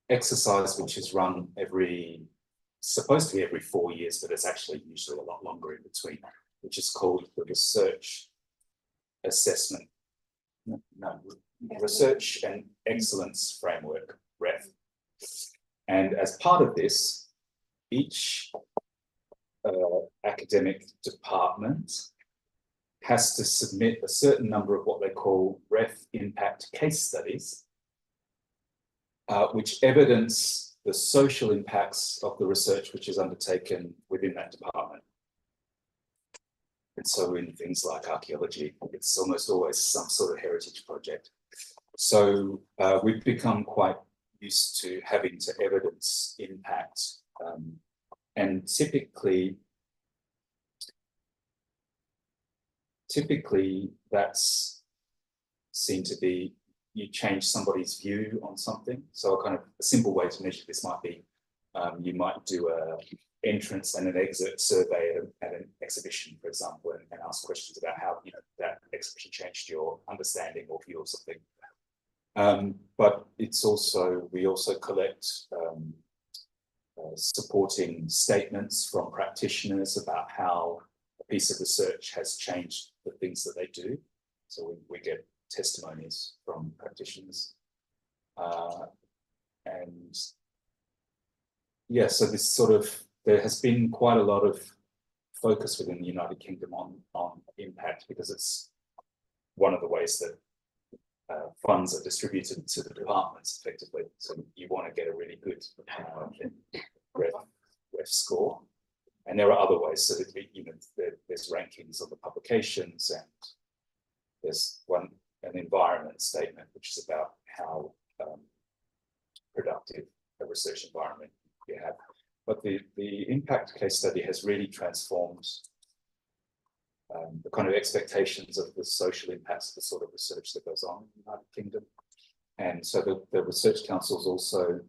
exercise which is run supposed to be every 4 years, but it's actually usually a lot longer in between, which is called the Research Assessment. Research and Excellence Framework, REF. And as part of this, each academic department has to submit a certain number of what they call REF impact case studies, which evidence the social impacts of the research which is undertaken within that department. And so in things like archaeology, it's almost always some sort of heritage project. So we've become quite used to having to evidence impact. And typically that's seen to be you change somebody's view on something. So a simple way to measure this might be you might do an entrance and an exit survey at an exhibition, for example, and ask questions about how that exhibition changed your understanding or view of something. But we also collect supporting statements from practitioners about how a piece of research has changed the things that they do. So we get testimonies from practitioners. And yeah, so this there has been quite a lot of focus within the United Kingdom on impact, because it's one of the ways that funds are distributed to the departments effectively. So you want to get a really good REF score. And there are other ways, so that there's rankings of the publications, and there's an environment statement, which is about how productive a research environment you have. But the impact case study has really transformed the kind of expectations of the social impacts of the sort of research that goes on in the United Kingdom. And so the research councils also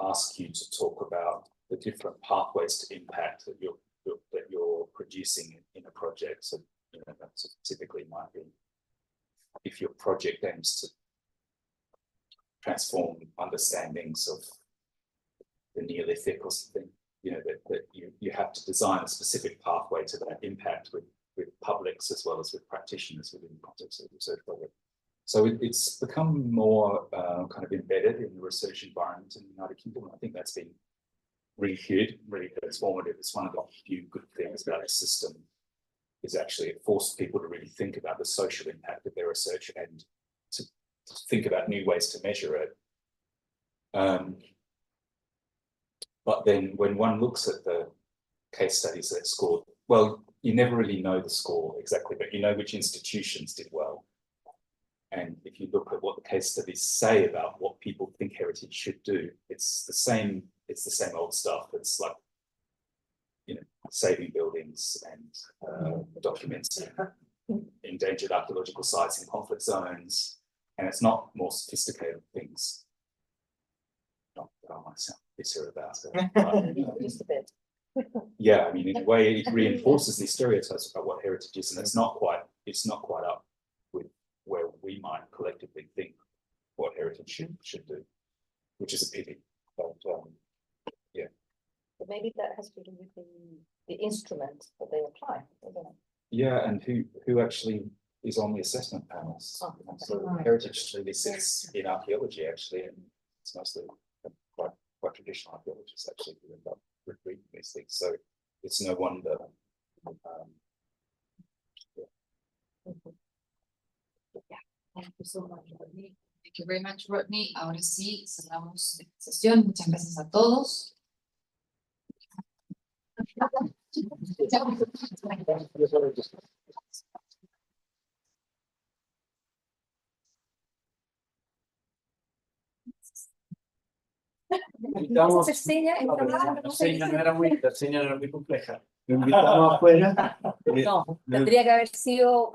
ask you to talk about the different pathways to impact that you're producing in a project. So that typically might be if your project aims to transform understandings of the Neolithic or something, that you have to design a specific pathway to that impact with publics as well as with practitioners within the context of the research project. So it's become more kind of embedded in the research environment in the United Kingdom. I think that's been really good, really transformative. It's one of the few good things about the system, is actually it forced people to really think about the social impact of their research and to think about new ways to measure it. But then when one looks at the case studies that scored, well, you never really know the score exactly, but you know which institutions did well. And if you look at what the case studies say about what people think heritage should do, it's the same old stuff. It's like, saving buildings and documenting endangered archaeological sites in conflict zones. And it's not more sophisticated things. Not that I might sound bitter about it. Just a bit. yeah, I mean, in a way, it reinforces these stereotypes about what heritage is, and it's not quite up with where we might collectively think what heritage should do, which is a pity. But But maybe that has to do with the instrument that they apply, doesn't it? yeah, and who actually is on the assessment panels? Oh, So right. heritage really sits in archaeology, actually, and it's mostly quite traditional archaeologists actually who end up reading these things. So it's no wonder. Thank you so much, Rodney. Thank you very much, Rodney. Ahora sí, cerramos esta sesión. Muchas gracias a todos. Invitamos- Hacer señas, No, pero entablar, la seña no era muy compleja. Lo invitamos afuera. No, tendría que haber sido